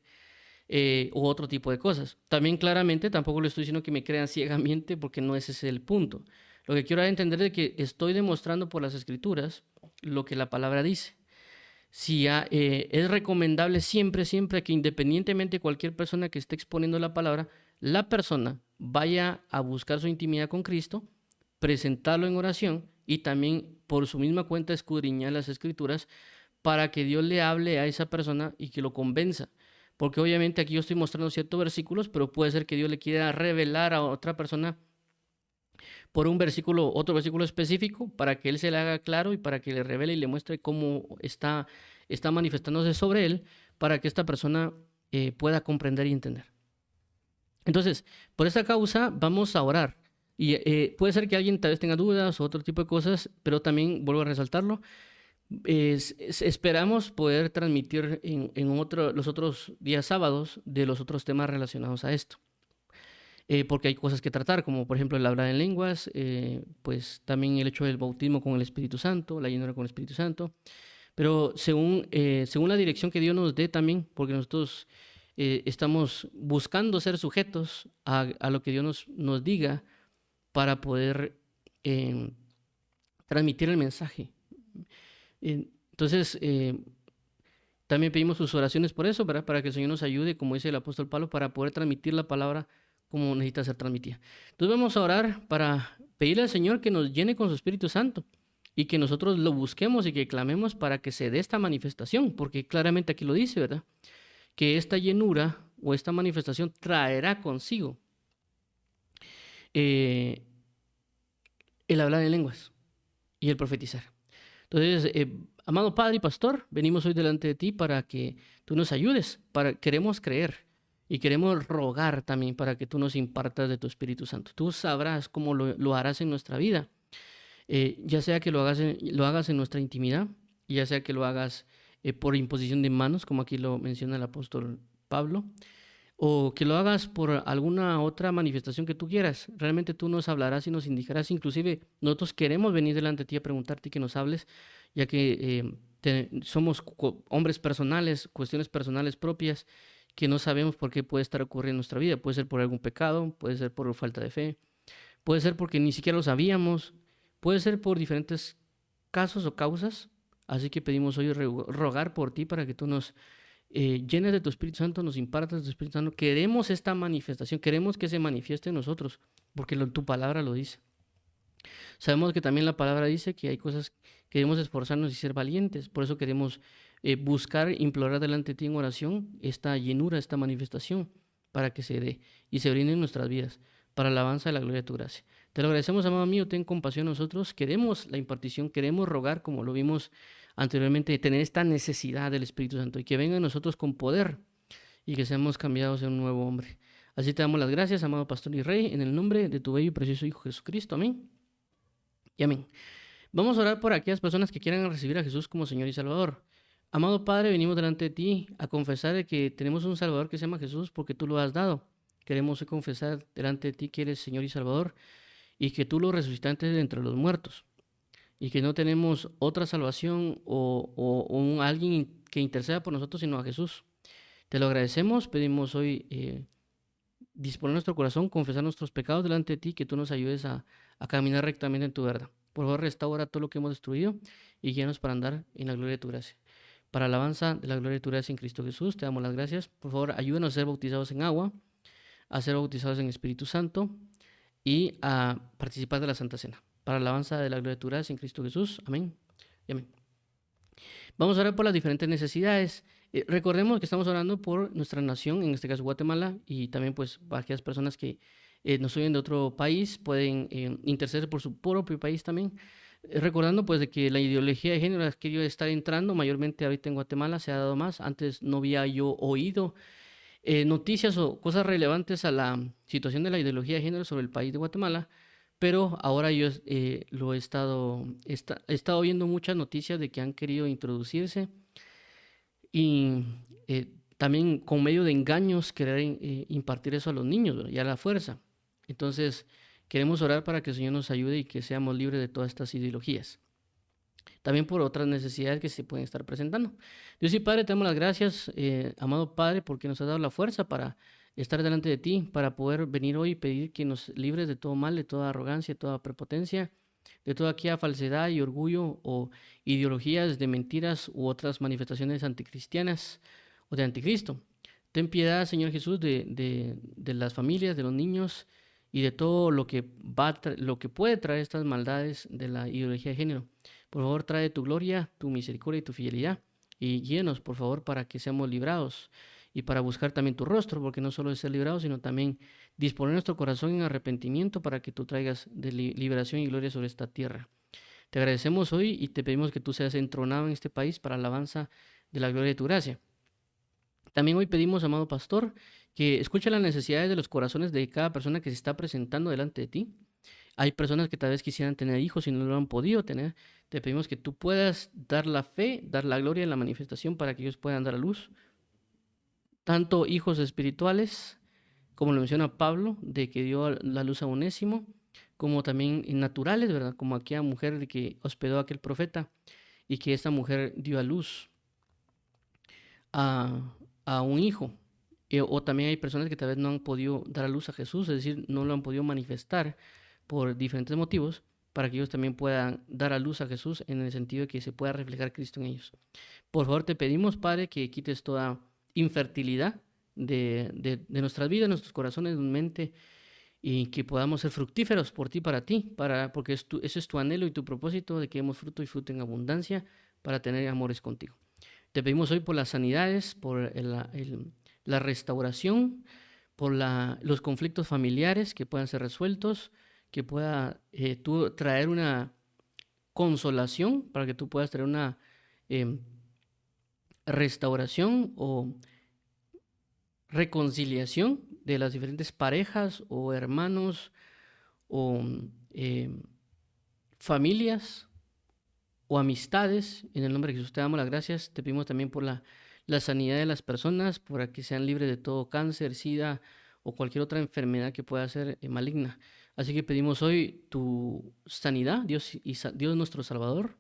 u otro tipo de cosas. También claramente tampoco le estoy diciendo que me crean ciegamente, porque no ese es el punto. Lo que quiero entender es que estoy demostrando por las Escrituras lo que la palabra dice. Es recomendable siempre que independientemente de cualquier persona que esté exponiendo la palabra, la persona vaya a buscar su intimidad con Cristo, presentarlo en oración y también por su misma cuenta escudriñar las Escrituras para que Dios le hable a esa persona y que lo convenza. Porque obviamente aquí yo estoy mostrando ciertos versículos, pero puede ser que Dios le quiera revelar a otra persona por otro versículo específico, para que él se le haga claro y para que le revele y le muestre cómo está manifestándose sobre él, para que esta persona pueda comprender y entender. Entonces, por esta causa vamos a orar. Y puede ser que alguien tal vez tenga dudas o otro tipo de cosas, pero también vuelvo a resaltarlo. Esperamos poder transmitir los otros días sábados de los otros temas relacionados a esto. Porque hay cosas que tratar, como por ejemplo el hablar en lenguas, pues también el hecho del bautismo con el Espíritu Santo, la llenura con el Espíritu Santo, pero según la dirección que Dios nos dé también, porque nosotros estamos buscando ser sujetos a lo que Dios nos diga para poder transmitir el mensaje. Entonces Entonces, también pedimos sus oraciones por eso, ¿verdad? Para que el Señor nos ayude, como dice el apóstol Pablo, para poder transmitir la palabra como necesita ser transmitida. Entonces vamos a orar para pedirle al Señor que nos llene con su Espíritu Santo y que nosotros lo busquemos y que clamemos para que se dé esta manifestación, porque claramente aquí lo dice, ¿verdad? Que esta llenura o esta manifestación traerá consigo eh, el hablar en lenguas y el profetizar. Entonces, amado Padre y Pastor, venimos hoy delante de ti para que tú nos ayudes, queremos creer y queremos rogar también para que tú nos impartas de tu Espíritu Santo. Tú sabrás cómo lo harás en nuestra vida, ya sea que lo hagas en nuestra intimidad, ya sea que lo hagas por imposición de manos, como aquí lo menciona el apóstol Pablo, o que lo hagas por alguna otra manifestación que tú quieras. Realmente tú nos hablarás y nos indicarás. Inclusive nosotros queremos venir delante de ti a preguntarte y que nos hables, ya que somos hombres personales, cuestiones personales propias, que no sabemos por qué puede estar ocurriendo en nuestra vida. Puede ser por algún pecado, puede ser por falta de fe, puede ser porque ni siquiera lo sabíamos, puede ser por diferentes casos o causas. Así que pedimos hoy rogar por ti para que tú nos llenes de tu Espíritu Santo, nos impartas de tu Espíritu Santo. Queremos esta manifestación, queremos que se manifieste en nosotros, porque tu palabra lo dice. Sabemos que también la palabra dice que hay cosas que debemos esforzarnos y ser valientes. Por eso queremos buscar, implorar delante de ti en oración esta llenura, esta manifestación, para que se dé y se brinde en nuestras vidas, para la alabanza de la gloria de tu gracia. Te lo agradecemos, amado mío, ten compasión de nosotros. Queremos la impartición, queremos rogar, como lo vimos anteriormente, tener esta necesidad del Espíritu Santo y que venga a nosotros con poder y que seamos cambiados en un nuevo hombre. Así te damos las gracias, amado Pastor y Rey, en el nombre de tu bello y precioso Hijo Jesucristo. Amén y amén. Vamos a orar por aquellas personas que quieran recibir a Jesús como Señor y Salvador. Amado Padre, venimos delante de ti a confesar de que tenemos un Salvador que se llama Jesús porque tú lo has dado. Queremos confesar delante de ti que eres Señor y Salvador y que tú lo resucitaste de entre los muertos y que no tenemos otra salvación o alguien que interceda por nosotros sino a Jesús. Te lo agradecemos, pedimos hoy disponer nuestro corazón, confesar nuestros pecados delante de ti, que tú nos ayudes a caminar rectamente en tu verdad. Por favor, restaura todo lo que hemos destruido y guíanos para andar en la gloria de tu gracia. Para alabanza de la gloria de tu gracia en Cristo Jesús, te damos las gracias. Por favor, ayúdanos a ser bautizados en agua, a ser bautizados en Espíritu Santo y a participar de la Santa Cena. Para alabanza de la gloria de tu gracia en Cristo Jesús. Amén y amén. Vamos a orar por las diferentes necesidades. Recordemos que estamos orando por nuestra nación, en este caso Guatemala, y también pues para aquellas personas que nos oyen de otro país, pueden interceder por su propio país también. Recordando pues de que la ideología de género ha querido estar entrando, mayormente ahorita en Guatemala se ha dado más. Antes no había yo oído noticias o cosas relevantes a la situación de la ideología de género sobre el país de Guatemala, pero ahora yo lo he estado viendo muchas noticias de que han querido introducirse y también con medio de engaños querer impartir eso a los niños, ¿verdad? Y a la fuerza. Entonces queremos orar para que el Señor nos ayude y que seamos libres de todas estas ideologías. También por otras necesidades que se pueden estar presentando. Dios y Padre, te damos las gracias, amado Padre, porque nos has dado la fuerza para estar delante de ti, para poder venir hoy y pedir que nos libres de todo mal, de toda arrogancia, de toda prepotencia, de toda aquella falsedad y orgullo o ideologías de mentiras u otras manifestaciones anticristianas o de anticristo. Ten piedad, Señor Jesús, de las familias, de los niños y de todo lo que puede traer estas maldades de la ideología de género. Por favor, trae tu gloria, tu misericordia y tu fidelidad y guíenos, por favor, para que seamos librados y para buscar también tu rostro, porque no solo es ser librados, sino también disponer nuestro corazón en arrepentimiento para que tú traigas de liberación y gloria sobre esta tierra. Te agradecemos hoy y te pedimos que tú seas entronado en este país para alabanza de la gloria de tu gracia. También hoy pedimos, amado pastor, que escuche las necesidades de los corazones de cada persona que se está presentando delante de ti. Hay personas que tal vez quisieran tener hijos y no lo han podido tener. Te pedimos que tú puedas dar la fe, dar la gloria en la manifestación para que ellos puedan dar a luz. Tanto hijos espirituales, como lo menciona Pablo, de que dio la luz a Onésimo, como también naturales, ¿verdad? Como aquella mujer de que hospedó a aquel profeta y que esta mujer dio a luz a un hijo. O también hay personas que tal vez no han podido dar a luz a Jesús, es decir, no lo han podido manifestar por diferentes motivos, para que ellos también puedan dar a luz a Jesús en el sentido de que se pueda reflejar Cristo en ellos. Por favor, te pedimos, Padre, que quites toda infertilidad de nuestras vidas, nuestros corazones, mente, y que podamos ser fructíferos por ti, para ti, porque ese es tu anhelo y tu propósito, de que demos fruto y fruto en abundancia para tener amores contigo. Te pedimos hoy por las sanidades, por la restauración, por los conflictos familiares que puedan ser resueltos, que pueda tú traer una consolación, para que tú puedas traer una eh, restauración o reconciliación de las diferentes parejas o hermanos o eh, familias o amistades. En el nombre de Jesús te damos las gracias. Te pedimos también por la sanidad de las personas, para que sean libres de todo cáncer, sida o cualquier otra enfermedad que pueda ser maligna. Así que pedimos hoy tu sanidad, Dios, Dios nuestro Salvador.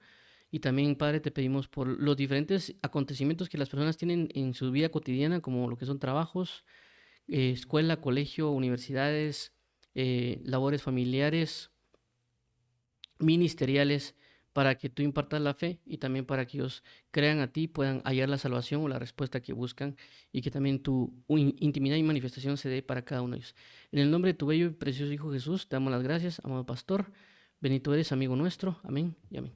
Y también, Padre, te pedimos por los diferentes acontecimientos que las personas tienen en su vida cotidiana, como lo que son trabajos, escuela, colegio, universidades, labores familiares, ministeriales, para que tú impartas la fe y también para que ellos crean a ti, puedan hallar la salvación o la respuesta que buscan, y que también tu intimidad y manifestación se dé para cada uno de ellos. En el nombre de tu bello y precioso Hijo Jesús, te damos las gracias, amado pastor. Bendito eres, amigo nuestro. Amén y amén.